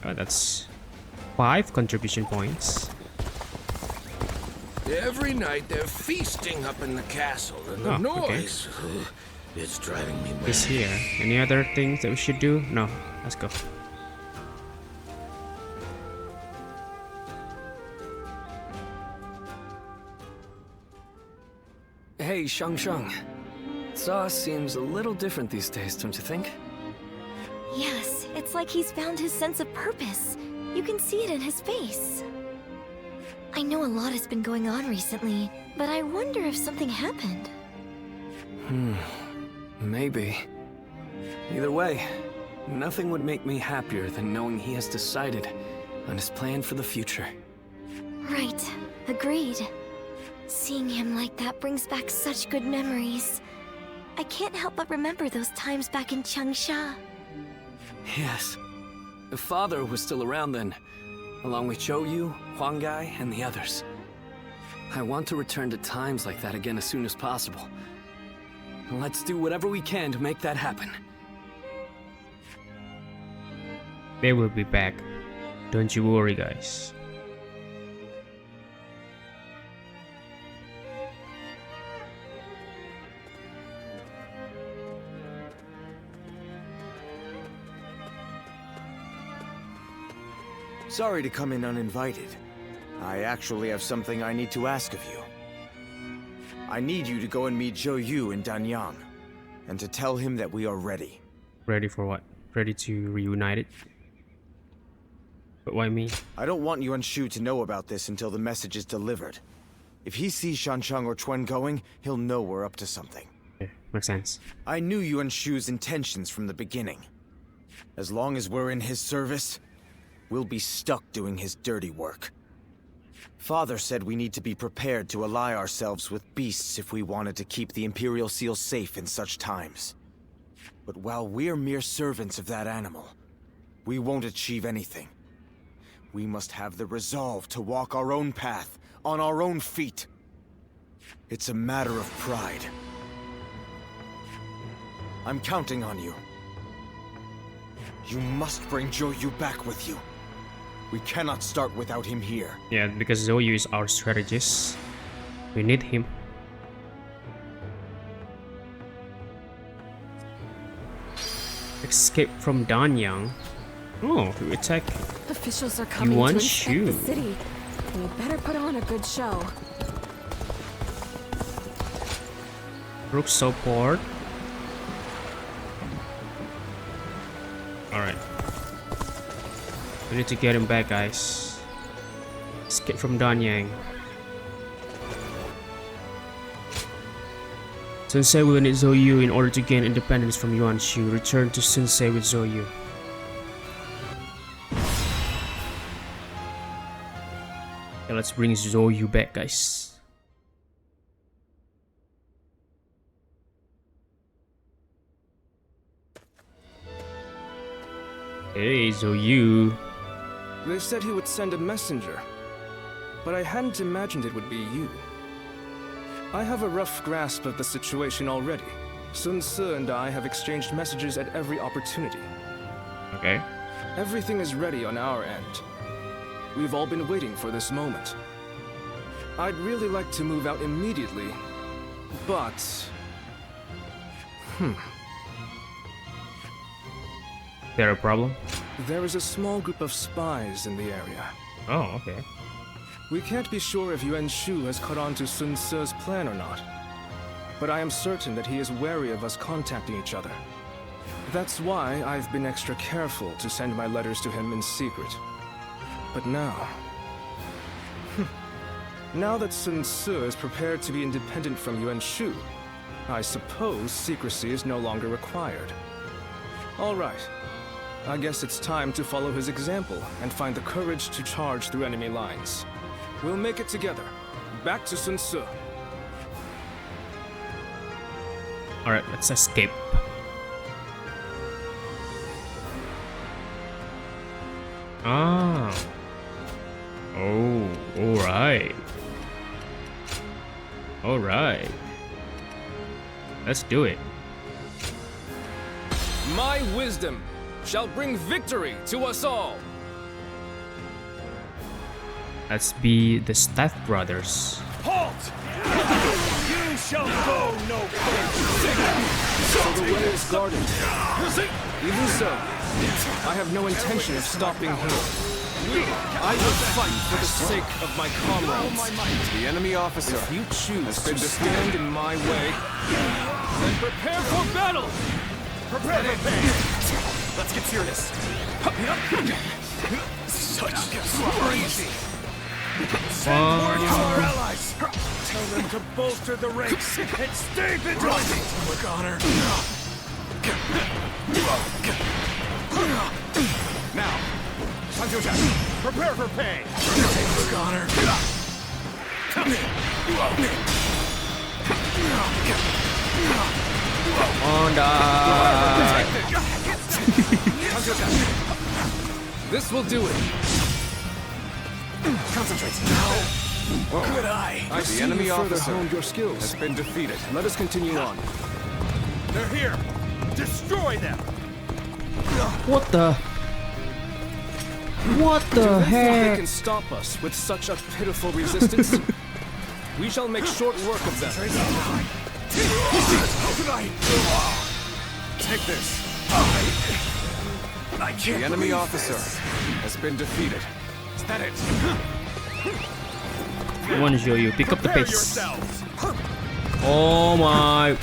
That's 5 contribution points. Every night they're feasting up in the castle, and the noise, it's driving me mad. Is here. Any other things that we should do? No. Let's go. Hey, Shang. Saw seems a little different these days, don't you think? Yes, it's like he's found his sense of purpose. You can see it in his face. I know a lot has been going on recently, but I wonder if something happened. Maybe. Either way, nothing would make me happier than knowing he has decided on his plan for the future. Right. Agreed. Seeing him like that brings back such good memories. I can't help but remember those times back in Changsha. Yes. The father was still around then, along with Zhou Yu, Huang Gai, and the others. I want to return to times like that again as soon as possible. Let's do whatever we can to make that happen. They will be back. Don't you worry, guys. Sorry to come in uninvited. I actually have something I need to ask of you. I need you to go and meet Zhou Yu in Danyang, and to tell him that we are ready. Ready for what? Ready to reunite it? But why me? I don't want Yuan Shu to know about this until the message is delivered. If he sees Shancheng or Chuen going, he'll know we're up to something. Yeah, makes sense. I knew Yuan Shu's intentions from the beginning. As long as we're in his service, we'll be stuck doing his dirty work. Father said we need to be prepared to ally ourselves with beasts if we wanted to keep the Imperial Seal safe in such times. But while we're mere servants of that animal, we won't achieve anything. We must have the resolve to walk our own path, on our own feet. It's a matter of pride. I'm counting on you. You must bring Zhou Yu back with you. We cannot start without him here. Yeah, because Zhou Yu is our strategist. We need him. Escape from Danyang. Oh, we attack. Officials are coming to inspect the city. We better put on a good show. Rook support. Alright. We need to get him back, guys. Escape from Danyang. Sun Ce will need Zhou Yu in order to gain independence from Yuan Shu. Return to Sun Ce with Zhou Yu. Okay, let's bring Zhou Yu back, guys. Hey, Zhou Yu. They said he would send a messenger, but I hadn't imagined it would be you. I have a rough grasp of the situation already. Sun Ce and I have exchanged messages at every opportunity. Okay. Everything is ready on our end. We've all been waiting for this moment. I'd really like to move out immediately, but... There a problem? There is a small group of spies in the area. Oh, okay. We can't be sure if Yuan Shu has caught on to Sun Ce's plan or not. But I am certain that he is wary of us contacting each other. That's why I've been extra careful to send my letters to him in secret. But now... now that Sun Ce is prepared to be independent from Yuan Shu, I suppose secrecy is no longer required. All right. I guess it's time to follow his example and find the courage to charge through enemy lines. We'll make it together. Back to Sun Ce. Alright, let's escape. Ah. Oh, alright. Alright. Let's do it. My wisdom shall bring victory to us all. Let's be the Staff Brothers. Halt! You shall go no further! So the way is guarded. Even so, I have no intention of stopping here. I will fight for the sake of my comrades. The enemy officer If you choose to stand in my way, then prepare for battle! Prepare for pain! Let's get serious. Such crazy! Send word to our allies! Tell them to bolster the ranks and stay vigilant! With honor. Now, time to attack. Prepare for pain! With honor. On die. Time to attack. This will do it. Concentrate. Good eye. I see the enemy you further officer honed your skills. has been defeated. Let us continue on. They're here. Destroy them. What the? What the Do they think they heck? can stop us with such a pitiful resistance? We shall make short work of them. Take this. I can't. The enemy officer has been defeated. Is that it? I want to show you. Pick up the Prepare pace. yourselves. Oh my.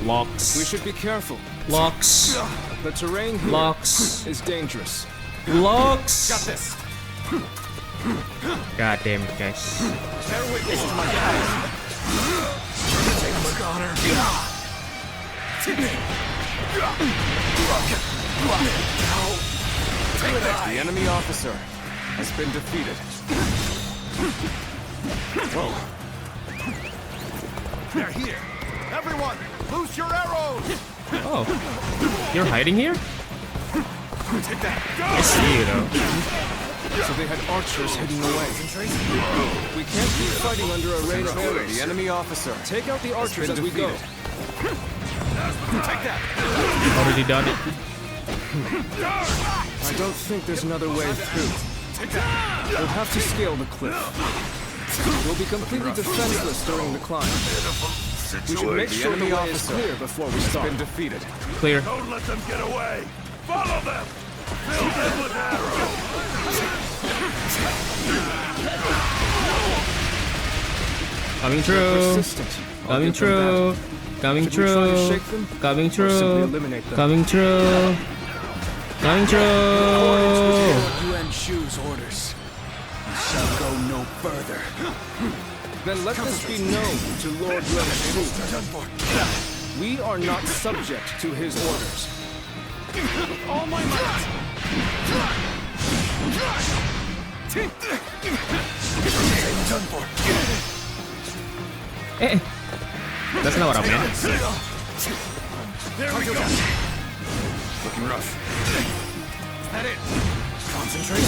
We Locks. should be careful. Locks. The terrain here Locks. is dangerous. Locks. Got this. God damn it, guys. Bear witness to my power. Take with honor. The enemy officer has been defeated. They're here. Everyone, loose your arrows. Oh. You're hiding here? Take that. I see you though. So they had archers hidden away. We can't keep fighting under a rain of arrows. The enemy officer Take out the archers as we go. Take that. Already done it. I don't think there's another way through. Take that. We'll have to scale the cliff. We'll be completely defenseless during the climb. We should make The sure the enemy way is officer clear before we has start. been defeated. Clear. Don't let them get away. Follow them. Fill them with arrows. Coming through. Persistent. I'll Coming give them through. Coming Should we try to through. shake them? Coming Or simply through. eliminate them? Coming through. Coming through. Yuan Shu's orders. We shall go no further. Then let this be known to Lord Yuan Shu. We are not subject to his orders. With all my might. Done for. Eh. That's not what I meant. There we go. Looking rough. Is that it? Concentrate.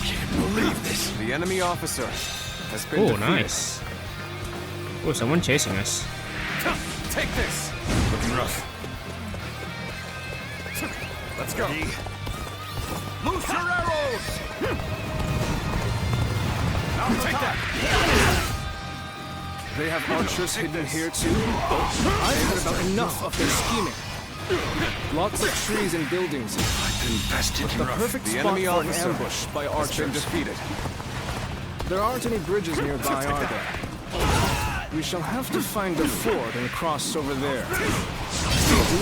Can't believe this. The enemy officer has been Oh, defeated. nice. Oh, someone chasing us. Take this. Looking rough. Let's go. Loose your arrows. I'll take that. They have archers hidden here too? I've had about enough of their scheming. Lots of trees and buildings. The perfect The spot enemy for an officer ambush by has been archers. defeated. There aren't any bridges nearby, are there? We shall have to find a ford and cross over there. We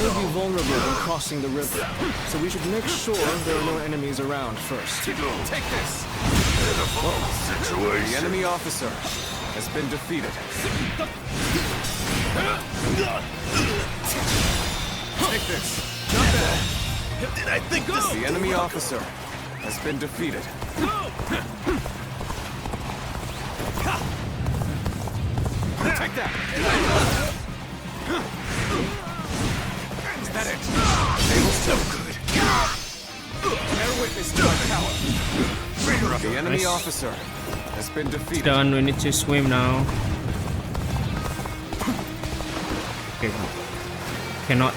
will be vulnerable when crossing the river, so we should make sure there are no enemies around first. Take this. The enemy officer has been defeated. Take this. Not bad. Did I think this? The enemy officer has been defeated. Take that. Is that it? They will so good. Bear witness to my power. The enemy Nice. officer has been defeated. Done. We need to swim now. Okay. Cannot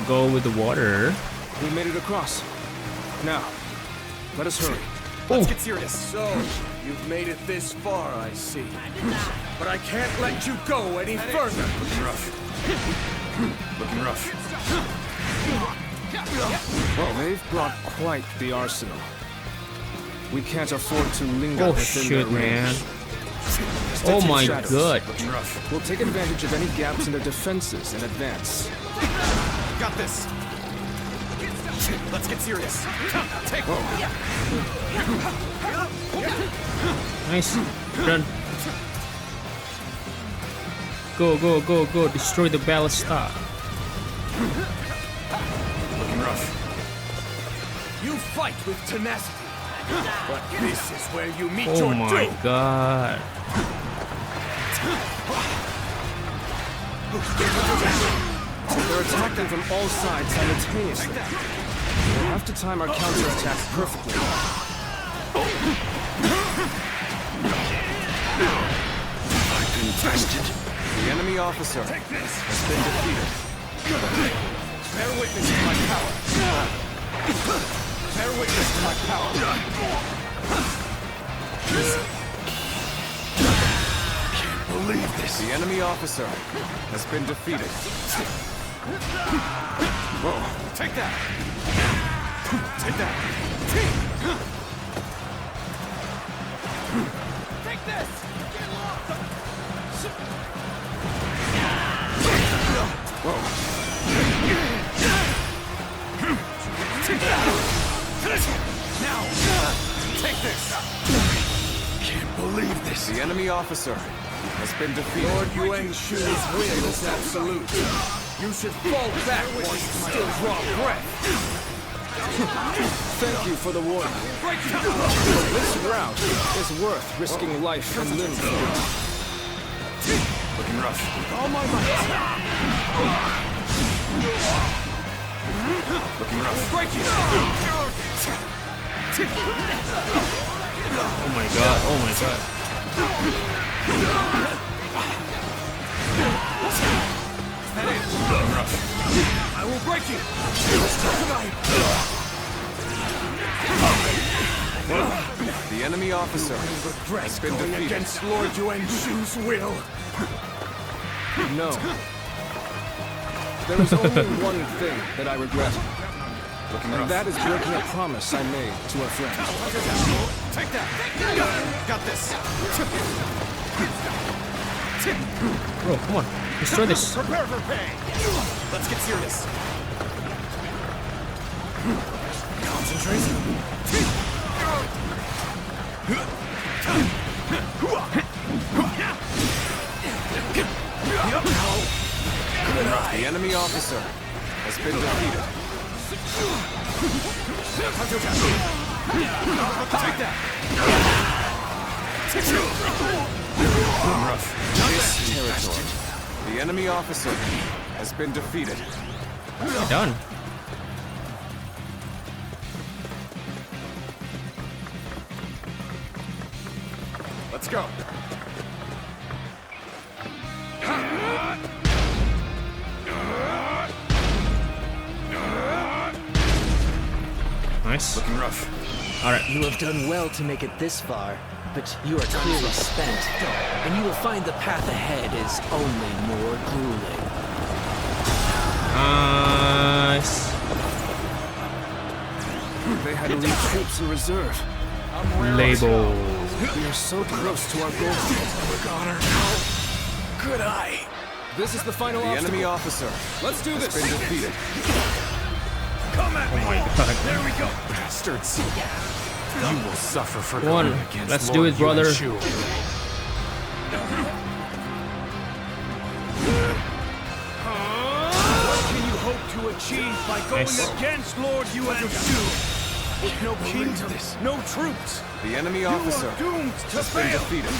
go with the water. We made it across. Now, let us hurry. Let's get serious. So, You've made it this far, I see. But I can't let you go any further. Looking rough. Looking rough. Well, they've brought quite the arsenal. We can't afford to linger Oh within shit, their man. range. Oh Stick to my shadows. god. Looking rough. We'll take advantage of any gaps in their defenses and advance. Got this. Let's get serious. Take Nice. Run. Go, go, go, go. Destroy the ballista. Looking rough. You fight with tenacity, but this is where you meet Oh your my doom. god. They're attacking from all sides simultaneously. We'll have to time our counterattack perfectly. I've been tested. The enemy officer has been defeated. Bear witness to my power. Bear witness to my power. Can't believe this. The enemy officer has been defeated. Whoa. Take that. Take that. Take this. Get lost. Whoa. Now, take this. Can't believe this. The enemy officer has been defeated. Lord Yuan Shu's will is absolute. You should fall back while you still draw breath. Thank you for the warning. This route is worth risking life and limb for. Looking rough. All my might. Looking rough. Break it! Oh my god. Oh my god. Looking rough. I will break you! The enemy officer has been Going defeated. against Lord Yuan Shu's will. No. There is only one thing that I regret. And that is breaking a promise I made to a friend. Take that. Got this. Bro, come on. Destroy this. Prepare for pain. Let's get serious. Concentrate. The enemy officer has been defeated. Take that. This territory. The enemy officer has been defeated. Done. Let's go. Nice. Looking rough. Alright. You have done well to make it this far, but you are clearly spent, and you will find the path ahead is only more grueling. Nice. They had to leave troops in reserve. Label. We are so close to our goal. Could I? This is the final The obstacle. enemy officer Let's do this. has been defeated. Come at me. Oh my god. There we go. Bastards. You will suffer for Come on. going against Let's Lord do it, brother. Yuan Shu. What can you hope to achieve by going Nice. against Lord Yuan Shu? No kingdom, no troops. The enemy You officer are doomed to has been fail. defeated.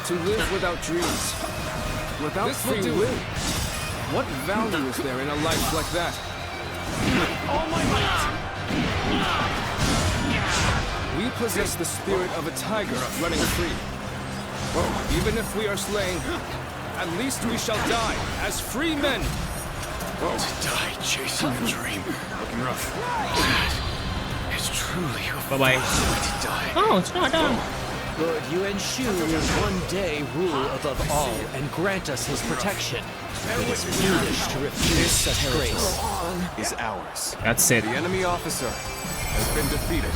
To live without dreams, without free will. What value is there in a life like that? All my might. We possess the spirit of a tiger running free. Even if we are slain, at least we shall die as free men. To die chasing a dream. Looking rough. It's truly a Bye-bye. way to die. Oh, it's not done. Lord Yuan Shu will one day rule above all and grant us his protection. It is foolish to refuse such grace. Is ours. That's it. The enemy officer has been defeated.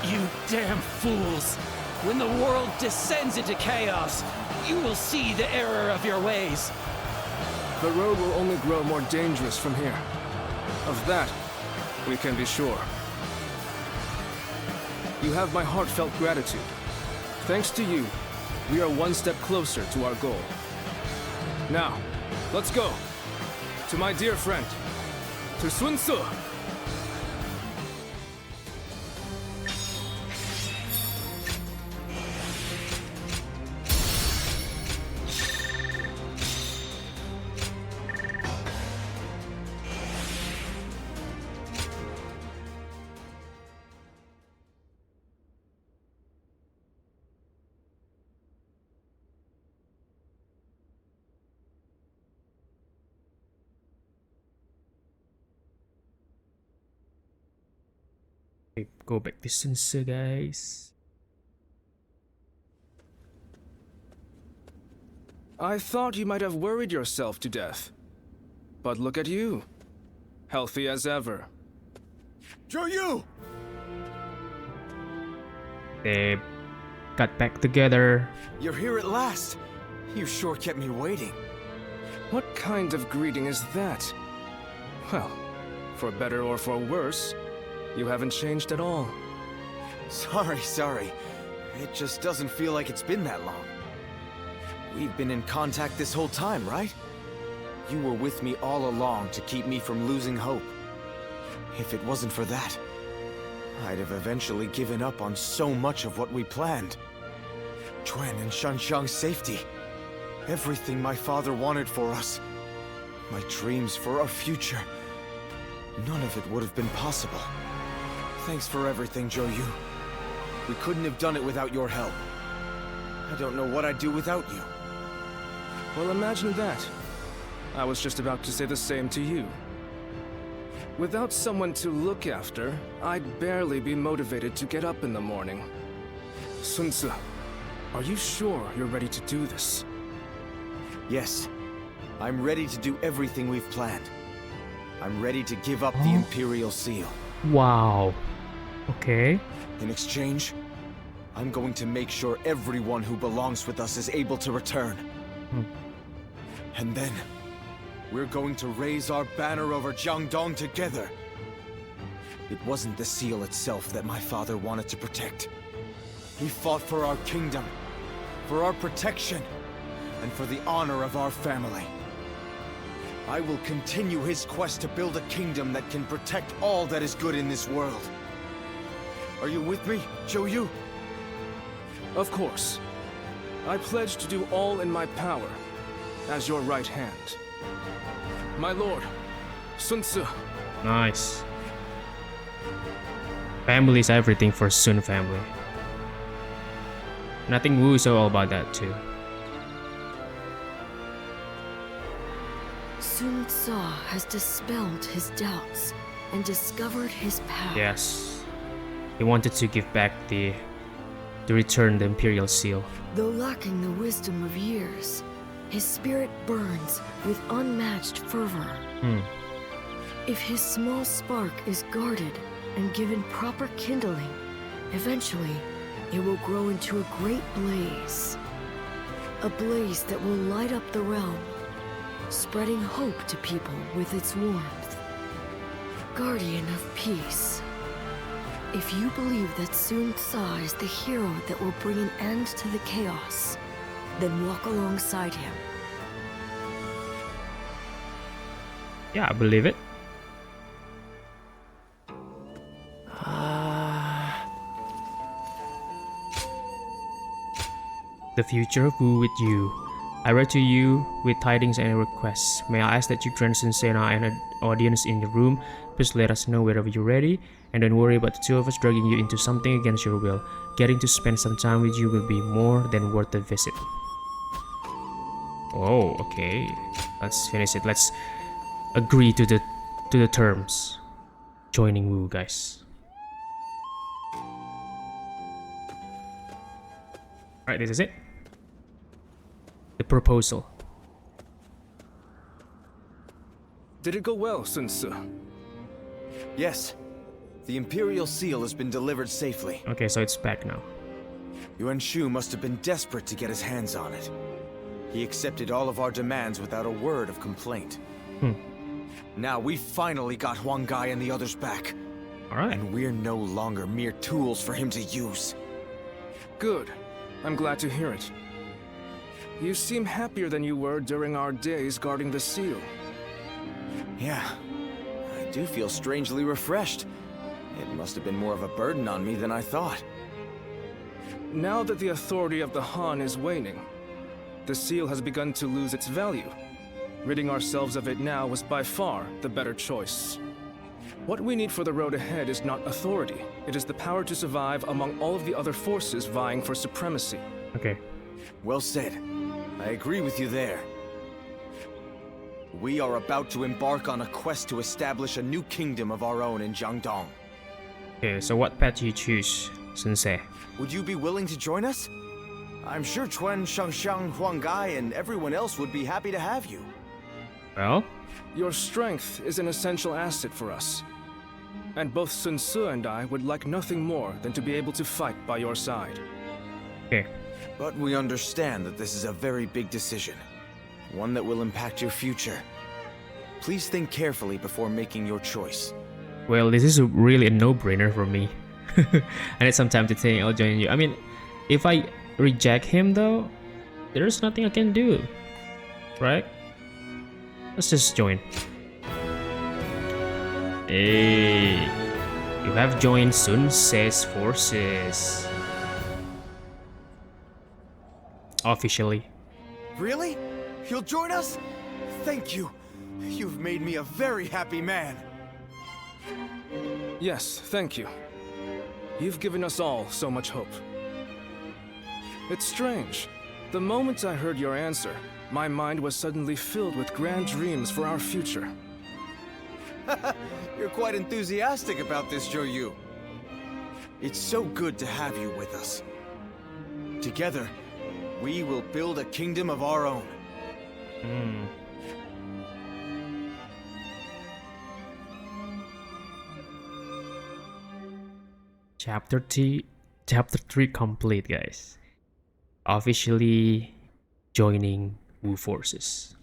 You damn fools! When the world descends into chaos, you will see the error of your ways. The road will only grow more dangerous from here. Of that, we can be sure. You have my heartfelt gratitude. Thanks to you, we are one step closer to our goal. Now, let's go. To my dear friend, to Sun Ce. Go back to Sun Ce, guys. I thought you might have worried yourself to death. But look at you. Healthy as ever. Zhou Yu! They got back together. You're here at last. You sure kept me waiting. What kind of greeting is that? Well, for better or for worse, you haven't changed at all. Sorry. It just doesn't feel like it's been that long. We've been in contact this whole time, right? You were with me all along to keep me from losing hope. If it wasn't for that, I'd have eventually given up on so much of what we planned. Quan and Shanxiang's safety. Everything my father wanted for us. My dreams for our future. None of it would have been possible. Thanks for everything, Zhou Yu. We couldn't have done it without your help. I don't know what I'd do without you. Well, imagine that. I was just about to say the same to you. Without someone to look after, I'd barely be motivated to get up in the morning. Sun Ce, are you sure you're ready to do this? Yes. I'm ready to do everything we've planned. I'm ready to give up the Imperial Seal. Wow. Okay. In exchange, I'm going to make sure everyone who belongs with us is able to return. And then, we're going to raise our banner over Jiangdong together. It wasn't the seal itself that my father wanted to protect. He fought for our kingdom, for our protection, and for the honor of our family. I will continue his quest to build a kingdom that can protect all that is good in this world. Are you with me, Zhou Yu? Of course. I pledge to do all in my power, as your right hand. My lord, Sun Ce. Nice. Family is everything for Sun family. And I think Wu is all about that too. Sun Ce has dispelled his doubts and discovered his path. Yes. He wanted to give back to return the Imperial Seal. Though lacking the wisdom of years, his spirit burns with unmatched fervor. If his small spark is guarded and given proper kindling, eventually it will grow into a great blaze. A blaze that will light up the realm, spreading hope to people with its warmth. Guardian of peace. If you believe that Sun Ce is the hero that will bring an end to the chaos, then walk alongside him. Yeah, I believe it. The future of Wu with you. I write to you with tidings and requests. May I ask that you grant Sun Ce and I an audience in the room? Please let us know whenever you're ready. And don't worry about the two of us dragging you into something against your will. Getting to spend some time with you will be more than worth the visit. Oh, okay. Let's finish it. Let's agree to the terms. Joining Wu, guys. Alright, this is it. The proposal. Did it go well, Sun Tzu? Yes. The Imperial Seal has been delivered safely. Okay, so it's back now. Yuan Shu must have been desperate to get his hands on it. He accepted all of our demands without a word of complaint. Now we finally got Huang Gai and the others back. Alright. And we're no longer mere tools for him to use. Good. I'm glad to hear it. You seem happier than you were during our days guarding the seal. Yeah. I do feel strangely refreshed. It must have been more of a burden on me than I thought. Now that the authority of the Han is waning, the seal has begun to lose its value. Ridding ourselves of it now was by far the better choice. What we need for the road ahead is not authority. It is the power to survive among all of the other forces vying for supremacy. Okay. Well said. I agree with you there. We are about to embark on a quest to establish a new kingdom of our own in Jiangdong. Okay, so what path do you choose, Sensei? Would you be willing to join us? I'm sure Chuan, Shangxiang, Huang Gai, and everyone else would be happy to have you. Well? Your strength is an essential asset for us. And both Sun Tzu and I would like nothing more than to be able to fight by your side. Okay. But we understand that this is a very big decision. One that will impact your future. Please think carefully before making your choice. Well, this is really a no-brainer for me. I need some time to think. I'll join you. I mean, if I reject him though, there's nothing I can do. Right? Let's just join. Hey, you have joined Sun Tzu's forces. Officially. Really? You'll join us? Thank you. You've made me a very happy man. Yes, thank you. You've given us all so much hope. It's strange. The moment I heard your answer, my mind was suddenly filled with grand dreams for our future. You're quite enthusiastic about this, Zhou Yu. It's so good to have you with us. Together, we will build a kingdom of our own. Chapter 3 complete, guys. Officially joining Wu forces.